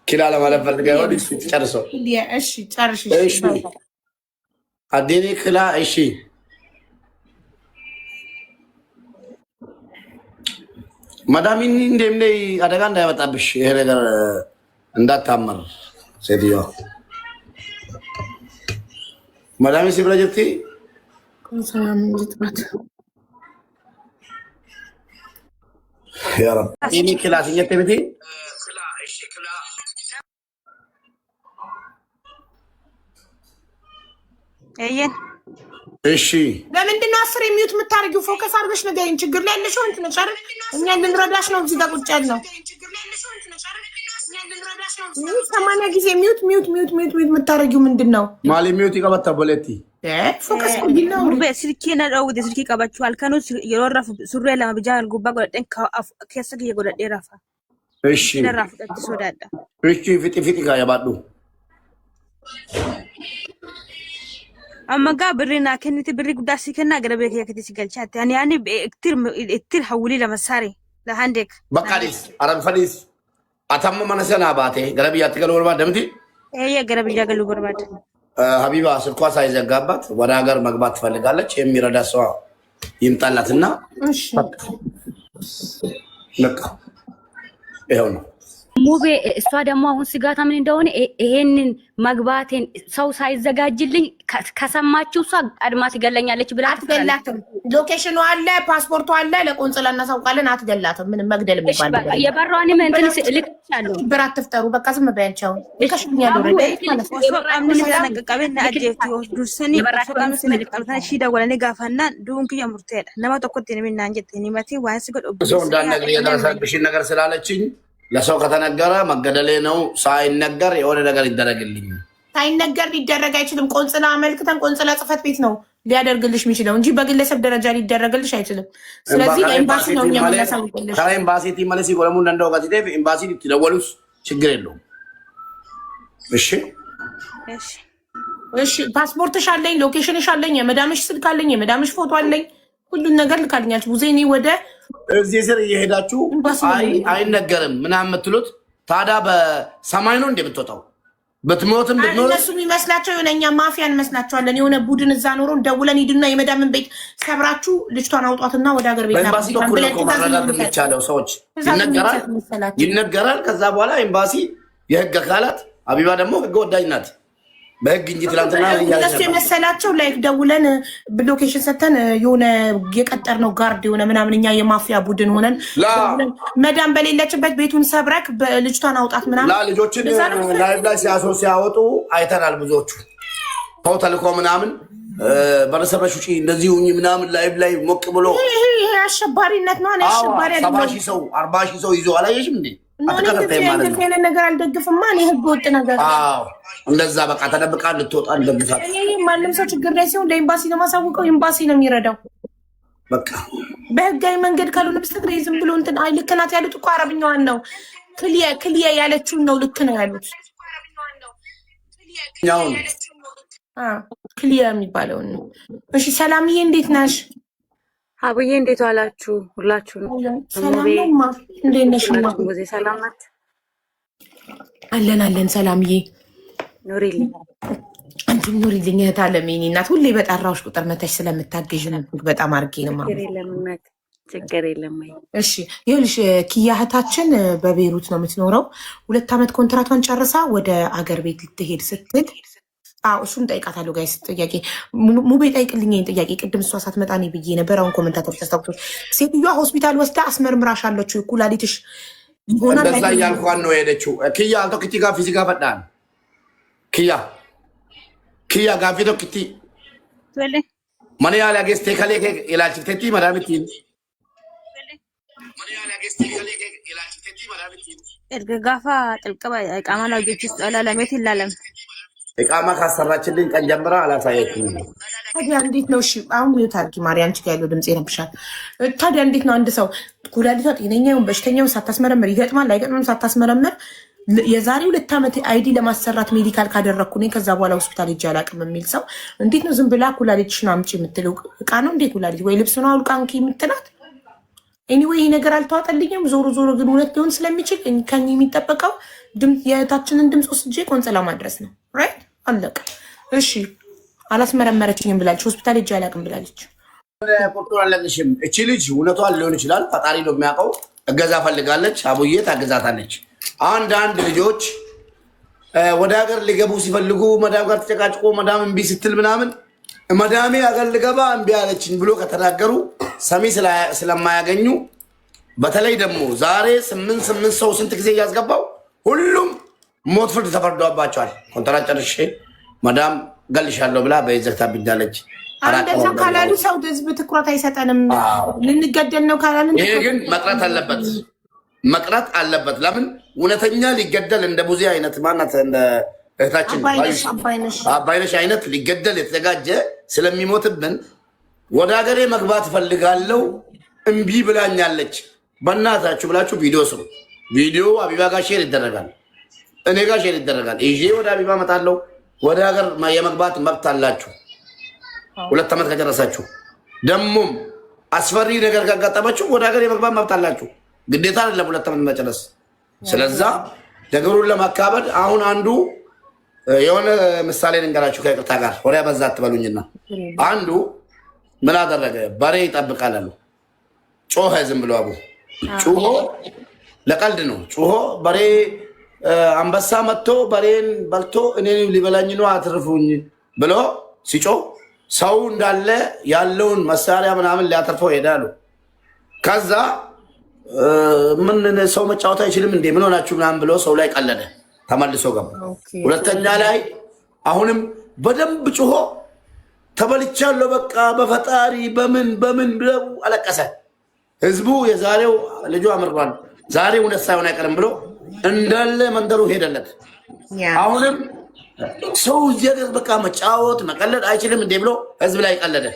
D: ኪላ ለማለት ፈልጋ ይሆን? እሺ ጨርሰው።
B: እሺ ጨርሽ።
D: እሺ አዲኒ ክላ። እሺ ማዳሚን እንደምን አደጋ እንዳያመጣብሽ ይሄ ነገር እንዳታመር ሴትዮዋ። ማዳሚ ሲብራጀቲ
B: ሰላም እንድትባት
D: ያ ረብ ኢኒ ክላስ እየተበቲ
C: አየን።
D: እሺ
B: ለምንድን ነው 10 የሚዩት የምታረጊው? ፎከስ አድርገሽ ንገሪኝ። ችግር ላይ ያለሽው እንት ነሽ አይደል? እኛ ልንረዳሽ ነው እዚህ ጋር ቁጭ ያልነው። 80 ጊዜ ሚዩት የምታረጊው ምንድን ነው?
D: ማሊ ሚዩት ይቀበታ ቦሌቲ
B: ፎከስ ነው።
C: ሙርቤ ስልኬ ነው ወደ ስልኬ ቀባችሁ አልከኑ የወራፍ ሱሪ ለማብጃ ጉባ ጎደን ከሰገ የጎደደ ራፋ
D: እሺ
C: ነራፍ ተሶዳዳ
D: እሺ ፊቲ ጋር ያባዱ
C: አማጋ ብሪና ከንቲ ብሪ ጉዳሲ ከና ገረበ ከከቲ ሲገልቻት ያኒ እክትር ሐውሊ ለመሳሪ ለሃንዴክ
D: በቃዲስ አረብ ፈዲስ አታማ ማነሰና ባቴ ገረብያ ትገሉ ወርባ ደምቲ
C: ገረብያ ገሉ ወርባድ
D: ሀቢባ ስልኳ ሳይዘጋባት ወደ ሀገር መግባት ትፈልጋለች። የሚረዳ ሰው ይምጣላትና
B: እሺ
D: በቃ ይሄው ነው።
E: ሙቤ እሷ ደግሞ አሁን ስጋታ ምን እንደሆነ ይሄንን መግባቴን ሰው ሳይዘጋጅልኝ ከሰማችሁ እሷ ቀድማ ትገለኛለች ብላ
B: አትገላትም። ሎኬሽኑ አለ፣ ፓስፖርቱ አለ፣ ለቆንጽላ እናሳውቃለን። አትገላትም። ምንም መግደል የሚባል ነገር
E: የበሯንም እንትን ልክቻለሁ።
B: ብር አትፍጠሩ። በቃ ዝም በያቸው። ልከሽኛ ዶረ
D: ሰው እንዳነግር የደረሰብሽን ነገር ስላለችኝ ለሰው ከተነገረ መገደሌ ነው። ሳይነገር የሆነ ነገር ይደረግልኝ።
B: ሳይነገር ሊደረግ አይችልም። ቆንጽላ አመልክተን ቆንጽላ ጽሕፈት ቤት ነው ሊያደርግልሽ የሚችለው እንጂ በግለሰብ ደረጃ ሊደረግልሽ አይችልም። ስለዚህ ለኤምባሲ ነው የሚያሳውቅልሽ።
D: ከኤምባሲ ቲመለሲ ጎለሙ እንደው ጋር ሲደፍ ኤምባሲ ትደወሉስ ችግር የለውም። እሺ
B: እሺ። ፓስፖርትሽ አለኝ፣ ሎኬሽንሽ አለኝ፣ የመዳምሽ ስልክ አለኝ፣ የመዳምሽ ፎቶ አለኝ። ሁሉን ነገር ልካልኛች። ቡዜኔ ወደ
D: እዚህ ስር እየሄዳችሁ አይነገርም ምናምን የምትሉት ታዲያ በሰማይ ነው እንደምትወጣው በትሞትም ብትኖር
B: እነሱ የሚመስላቸው የሆነ እኛ ማፊያ እንመስላቸዋለን። የሆነ ቡድን እዛ ኖሮ ደውለን ሂዱና የመዳምን ቤት ሰብራችሁ ልጅቷን አውጧትና ወደ ሀገር ቤት
D: ኤምባሲ በኩል እኮ መረዳት የሚቻለው ሰዎች ይነገራል። ከዛ በኋላ ኤምባሲ የህግ አካላት አቢባ ደግሞ ህገ ወዳጅ ናት በህግ እንጂ ትላንትና
B: እነሱ የመሰላቸው ላይክ ደውለን ሎኬሽን ሰተን የሆነ የቀጠርነው ጋርድ የሆነ ምናምን እኛ የማፊያ ቡድን ሆነን መዳም በሌለችበት ቤቱን ሰብረክ ልጅቷን አውጣት ምናምን
D: ልጆችን ላይቭ ላይ ሲያወጡ አይተናል። ብዙዎቹ ሰው ተልኮ ምናምን በረሰበሽ ውጪ እንደዚህ ሁኚ ምናምን ላይቭ ላይ ሞቅ ብሎ
B: ይሄ አሸባሪነት ነው። አሸባሪ
D: 40,000 ሰው ይዞ አላየሽም እንዴ?
B: ነገር አልደግፍማ። እኔ ህገ ወጥ ነገር
D: እንደዛ በቃ ተደብቃ ልትወጣ እንደግፋት።
B: ማንም ሰው ችግር ላይ ሲሆን ለኤምባሲ ነው ማሳውቀው። ኤምባሲ ነው የሚረዳው። በቃ በህጋዊ መንገድ ካልሆነ በስተቀር ዝም ብሎ እንትን አይ ልክ ናት ያሉት እኮ አረብኛዋን ነው። ክሊያ ያለችውን ነው ልክ ነው ያሉት። ክሊያ የሚባለውን ነው። እሺ ሰላምዬ እንዴት ነሽ?
H: አቡዬ እንዴት ዋላችሁ? ሁላችሁ ነው
B: ሰላምማ እንዴት ነሽ?
H: ሙዜ ሰላም ናት?
B: አለን ሰላምዬ
H: ኑሪልኝ።
B: አንቺም ኑሪልኝ እህት አለሜ እናት። ሁሌ በጠራሁሽ ቁጥር መተሽ ስለምታገዥን በጣም አድርጌ ነው ማለት።
H: ችግር የለም።
B: እሺ ይኸውልሽ ኪያ እህታችን በቤይሩት ነው የምትኖረው። 2 ዓመት ኮንትራቷን ጨርሳ ወደ አገር ቤት ልትሄድ ስትል እሱን ጠይቃታለሁ። ጋይስ ጥያቄ ሙቤ ጠይቅልኝ ጥያቄ። ቅድም እሷ ሳትመጣ እኔ ብዬ ነበር። አሁን ኮመንታተር ተስታውቁ። ሴትዮዋ ሆስፒታል ወስዳ አስመርምራሽ አለችው ኩላሊትሽ
D: ይሆናል እንደዛ ያልኳን ነው የሄደችው። ኪያ አልቶ ክቲ ጋር ፊዚካ ፈጣን ኪያ ጋፊቶ ክቲ ማን ያለ አገስቴ ከሌ ኢላልቺቴቲ ማዳምቲ
C: ጋፋ ጥልቀባ ቃማና ጌችስ አላላሜት ይላለም
D: እቃማ ካሰራችልኝ ቀን ጀምራ አላሳየችኝም።
B: ታዲያ እንዴት ነው? እሺ አሁን ሚዩት አድርጊ ማርያም፣ አንቺ ጋር ያለው ድምጽ ይረብሻል። ታዲያ እንዴት ነው አንድ ሰው ኩላሊቷ ጤነኛውን በሽተኛውን ሳታስመረምር ይገጥማል አይገጥምም ሳታስመረምር የዛሬ 2 ዓመት አይዲ ለማሰራት ሜዲካል ካደረግኩ እኔ ከዛ በኋላ ሆስፒታል ሄጄ አላውቅም የሚል ሰው እንዴት ነው ዝም ብላ ኩላሊትሽን አምጪ የምትለው? እቃ ነው እንዴ ኩላሊት? ወይ ልብስ ነው አውልቃ እንኪ የምትላት? ኤኒዌይ ይህ ነገር አልተዋጠልኝም። ዞሮ ግን እውነት ሊሆን ስለሚችል ከኝ የሚጠበቀው የእህታችንን ድምፅ ወስጄ ቆንጽላ ማድረስ ነው። ራይት አለቀ። እሺ አላስመረመረችኝም ብላለች። ሆስፒታል ሄጄ አላውቅም ብላለች።
D: ቁርጡን አለቅሽም። እቺ ልጅ እውነቷን ሊሆን ይችላል፣ ፈጣሪ ነው የሚያውቀው። እገዛ ፈልጋለች። አቡዬ ታገዛታለች። አንዳንድ ልጆች ወደ ሀገር ሊገቡ ሲፈልጉ መዳም ጋር ተጨቃጭቆ መዳም እምቢ ስትል ምናምን መዳሜ ሀገር ልገባ እምቢ አለችኝ ብሎ ከተናገሩ ሰሚ ስለማያገኙ በተለይ ደግሞ ዛሬ 8 ሰው ስንት ጊዜ እያስገባው ሁሉም ሞት ፍርድ ተፈርዶባቸዋል። ኮንትራት ጨርሼ መዳም ገልሻለሁ ብላ በይዘግታ ብዳለች።
B: እንደዛ ካላሉ ሰው ህዝብ ትኩረት አይሰጠንም። ልንገደል ነው ካላሉ
D: ይሄ ግን መቅረት አለበት። ለምን እውነተኛ ሊገደል እንደ ቡዜ አይነት ማናት እንደ እህታችን አባይነሽ አይነት ሊገደል የተዘጋጀ ስለሚሞትብን ወደ ሀገሬ መግባት ፈልጋለሁ እምቢ ብላኛለች በእናታችሁ ብላችሁ ቪዲዮ ስሩ። ቪዲዮ አቢባ ጋር ሼር ይደረጋል፣ እኔ ጋር ሼር ይደረጋል። ይዤ ወደ አቢባ እመጣለሁ። ወደ ሀገር የመግባት መብት አላችሁ 2 ዓመት ከጨረሳችሁ። ደግሞም አስፈሪ ነገር ካጋጠማችሁ ወደ ሀገር የመግባት መብት አላችሁ። ግዴታ አይደለም 2 ዓመት መጨረስ። ስለዛ ነገሩን ለማካበድ አሁን አንዱ የሆነ ምሳሌ ልንገራችሁ ከይቅርታ ጋር ወሬ በዛ አትበሉኝና፣ አንዱ ምን አደረገ? በሬ ይጠብቃል አሉ። ጮኸ ዝም ብሎ አቡ ጮሆ ለቀልድ ነው ጩሆ በሬ አንበሳ መጥቶ በሬን በልቶ እኔን ሊበላኝ ነው አትርፉኝ ብሎ ሲጮህ ሰው እንዳለ ያለውን መሳሪያ ምናምን ሊያተርፈው ሄዳሉ። ከዛ ምን ሰው መጫወት አይችልም እንዴ ምን ሆናችሁ ምናምን ብሎ ሰው ላይ ቀለደ። ተመልሶ ገባ። ሁለተኛ ላይ አሁንም በደንብ ጩሆ ተበልቻለሁ በቃ በፈጣሪ በምን ብለው አለቀሰ። ህዝቡ የዛሬው ልጁ አምርሯል ዛሬ እውነት ሳይሆን አይቀርም ብሎ እንዳለ መንደሩ ሄደለት። አሁንም ሰው እዚህ በቃ መጫወት መቀለድ አይችልም እንዴ ብሎ ህዝብ ላይ ቀለደ።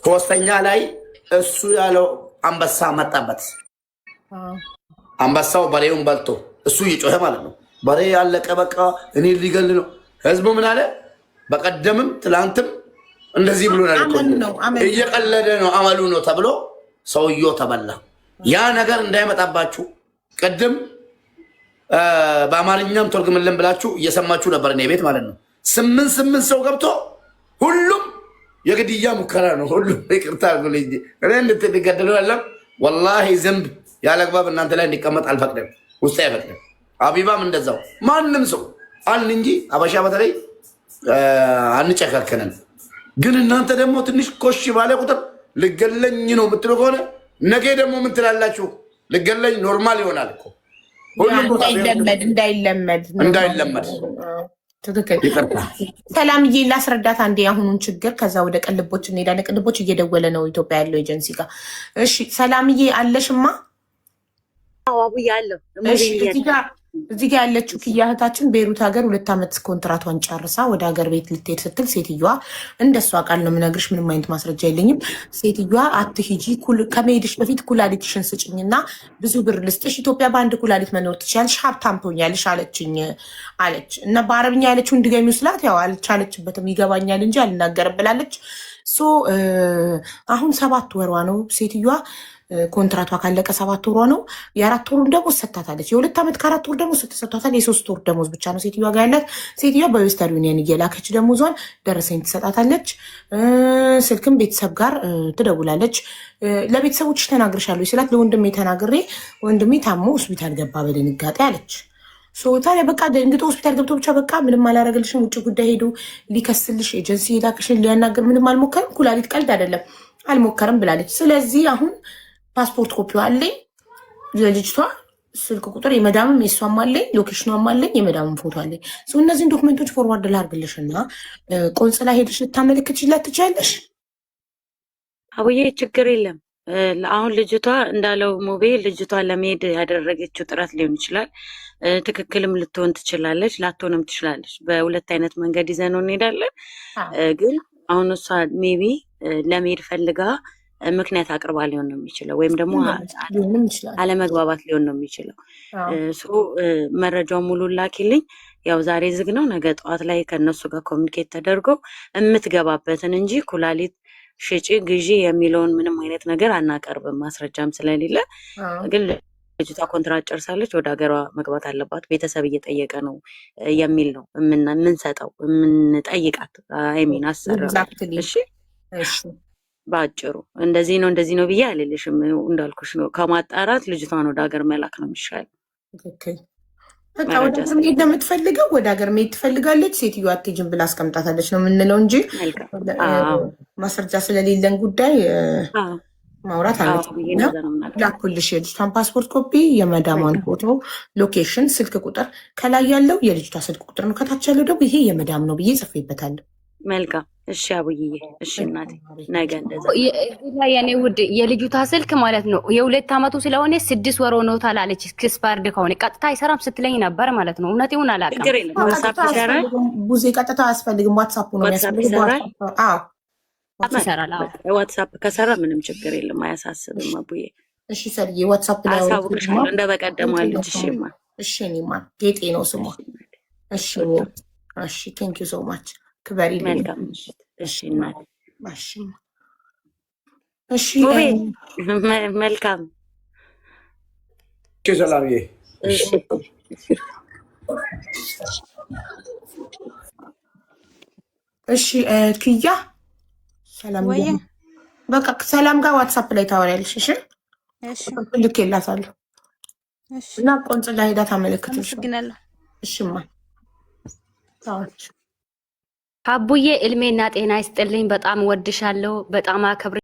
D: ሶስተኛ ላይ እሱ ያለው አንበሳ መጣበት። አንበሳው በሬውን በልቶ እሱ እየጮኸ ማለት ነው። በሬ ያለቀ በቃ እኔ ሊገል ነው። ህዝቡ ምን አለ? በቀደምም ትላንትም እንደዚህ ብሎ እየቀለደ ነው አመሉ ነው ተብሎ ሰውየው ተበላ። ያ ነገር እንዳይመጣባችሁ ቅድም በአማርኛም ተርጉምልን ብላችሁ እየሰማችሁ ነበር እኔ ቤት ማለት ነው። 8 ሰው ገብቶ ሁሉም የግድያ ሙከራ ነው። ሁሉም ይቅርታ አድርጉልኝ እኔ እንድትገደሉ ያለም ወላሂ ዝንብ ያለግባብ እናንተ ላይ እንዲቀመጥ አልፈቅድም፣ ውስጥ አይፈቅድም። አቢባም እንደዛው ማንም ሰው አልን እንጂ አበሻ በተለይ አንጨካከነን። ግን እናንተ ደግሞ ትንሽ ኮሽ ባለ ቁጥር ልገለኝ ነው የምትሉ ከሆነ ነገ ደግሞ ምን ትላላችሁ? ልገለኝ ኖርማል ይሆናል እኮ እንዳይለመድ።
B: ትክክል። ሰላምዬ ላስረዳት አንዴ የአሁኑን ችግር፣ ከዛ ወደ ቅልቦች እንሄዳለን። ቅልቦች እየደወለ ነው ኢትዮጵያ ያለው ኤጀንሲ ጋር። እሺ ሰላምዬ አለሽማ?
H: አቡዬ አለሁ።
B: እዚህ ጋ ያለችው ክያ እህታችን ቤይሩት ሀገር 2 ዓመት ኮንትራቷን ጨርሳ ወደ ሀገር ቤት ልትሄድ ስትል ሴትዮዋ እንደሷ ቃል ነው የምነግርሽ፣ ምንም አይነት ማስረጃ የለኝም። ሴትዮዋ አትሂጂ፣ ከመሄድሽ በፊት ኩላሊትሽን ስጭኝና ብዙ ብር ልስጥሽ፣ ኢትዮጵያ በአንድ ኩላሊት መኖር ትችያለሽ፣ ሀብታም ትሆኛለሽ አለችኝ አለች። እና በአረብኛ ያለችውን ድጋሚ ስላት ያው አልቻለችበትም፣ ይገባኛል እንጂ አልናገርም ብላለች። አሁን 7 ወሯ ነው ሴትዮዋ ኮንትራቷ ካለቀ 7 ወሯ ነው። የ4 ወሩን ደሞዝ ሰጥታታለች። የ2 ዓመት ከ4 ወር ደሞዝ ስትሰጥታታል። የ3 ወር ደሞዝ ብቻ ነው ሴትዮዋ ጋር ያላት። ሴትዮዋ በዌስተርን ዩኒየን እየላከች ደሞዟን ደረሰኝ ትሰጣታለች። ስልክም ቤተሰብ ጋር ትደውላለች። ለቤተሰቦች ተናግርሻለሁ ስላት ለወንድሜ ተናግሬ ወንድሜ ታሞ ሆስፒታል ገባ በድንጋጤ አለች። ታዲያ በቃ ደንግጦ ሆስፒታል ገብቶ ብቻ በቃ ምንም አላረገልሽም፣ ውጭ ጉዳይ ሄዶ ሊከስልሽ ኤጀንሲ ላክሽን ሊያናገር ምንም አልሞከርም፣ ኩላሊት ቀልድ አይደለም አልሞከርም ብላለች። ስለዚህ አሁን ፓስፖርት ኮፒው አለኝ፣ የልጅቷ ስልክ ቁጥር የመዳምም የሷም አለኝ፣ ሎኬሽኗም አለኝ፣ የመዳምም ፎቶ አለኝ። እነዚህን ዶክመንቶች ፎርዋርድ ላርግልሽ እና ቆንጽላ ሄደሽ ልታመለክችላት ትችያለሽ።
H: አቡዬ ችግር የለም። አሁን ልጅቷ እንዳለው ሙቤ ልጅቷ ለመሄድ ያደረገችው ጥረት ሊሆን ይችላል። ትክክልም ልትሆን ትችላለች፣ ላትሆንም ትችላለች። በሁለት አይነት መንገድ ይዘነው እንሄዳለን። ግን አሁን እሷ ሜቢ ለመሄድ ፈልጋ ምክንያት አቅርባ ሊሆን ነው የሚችለው፣ ወይም ደግሞ አለመግባባት ሊሆን ነው የሚችለው። መረጃውን ሙሉ ላኪልኝ። ያው ዛሬ ዝግ ነው፣ ነገ ጠዋት ላይ ከእነሱ ጋር ኮሚኒኬት ተደርጎ የምትገባበትን እንጂ ኩላሊት ሽጪ ግዢ የሚለውን ምንም አይነት ነገር አናቀርብም፣ ማስረጃም ስለሌለ። ግን ልጅቷ ኮንትራት ጨርሳለች፣ ወደ ሀገሯ መግባት አለባት፣ ቤተሰብ እየጠየቀ ነው የሚል ነው የምንሰጠው፣ የምንጠይቃት አይሚን አሰራ። እሺ በአጭሩ እንደዚህ ነው ብዬ አልልሽም። እንዳልኩሽ ነው፣ ከማጣራት ልጅቷን ወደ ሀገር መላክ ነው የሚሻለው።
B: በቃ ወደ ሀገር መሄድ ነው የምትፈልገው፣ ወደ ሀገር መሄድ ትፈልጋለች። ሴትዮዋ አትሄጂም ብላ አስቀምጣታለች ነው የምንለው እንጂ ማስረጃ ስለሌለን ጉዳይ ማውራት አለብን። ላኩልሽ የልጅቷን ፓስፖርት ኮፒ፣ የመዳሟን ፎቶ፣ ሎኬሽን፣ ስልክ ቁጥር። ከላይ ያለው የልጅቷ ስልክ ቁጥር ነው፣ ከታች ያለው ደግሞ ይሄ የመዳም ነው ብዬ ጽፌበታለሁ።
H: መልካም እሺ አቡዬ፣ እሺ እናቴ፣ ነገ እንደዛ
E: የኔ ውድ የልጅቷ ስልክ ማለት ነው 2 ዓመቱ ስለሆነ 6 ወር ሆኖታል አለች። ክስፓርድ ከሆነ ቀጥታ አይሰራም ስትለኝ ነበር ማለት ነው። እውነት ይሁን አላውቅም።
H: ዋትስአፕ ይሰራል።
B: ቡዜ ቀጥታ አያስፈልግም፣ ዋትስአፕ ነው የሚያስፈልገው።
E: ይሰራል።
H: ዋትስአፕ ከሰራ ምንም ችግር የለም፣ አያሳስብም አቡዬ።
B: እሺ ሰርዬ ዋትስአፕ ላይ
H: አሳውቅሻለሁ እንደ በቀደሙ አለች።
B: እሺ እኔማ ጌጤ ነው ስሟ። እሺ እሺ፣ ቴንክ ዩ ሶ ማች ክበሪ።
H: መልካም እሺ እናት።
B: እሺ
H: መልካም
D: ሰላምዬ።
B: እሺ ክያ ሰላም በቃ ሰላም ጋር ዋትስአፕ ላይ ታወሪያለሽ። እሺ ልኬላታለሁ። እና ቆንጽላ ሄዳ ታመለክትልሽ።
C: አመሰግናለሁ።
B: እሺማ ታዎች
A: አቡዬ እልሜና ጤና ይስጥልኝ። በጣም ወድሻለሁ። በጣም አከብር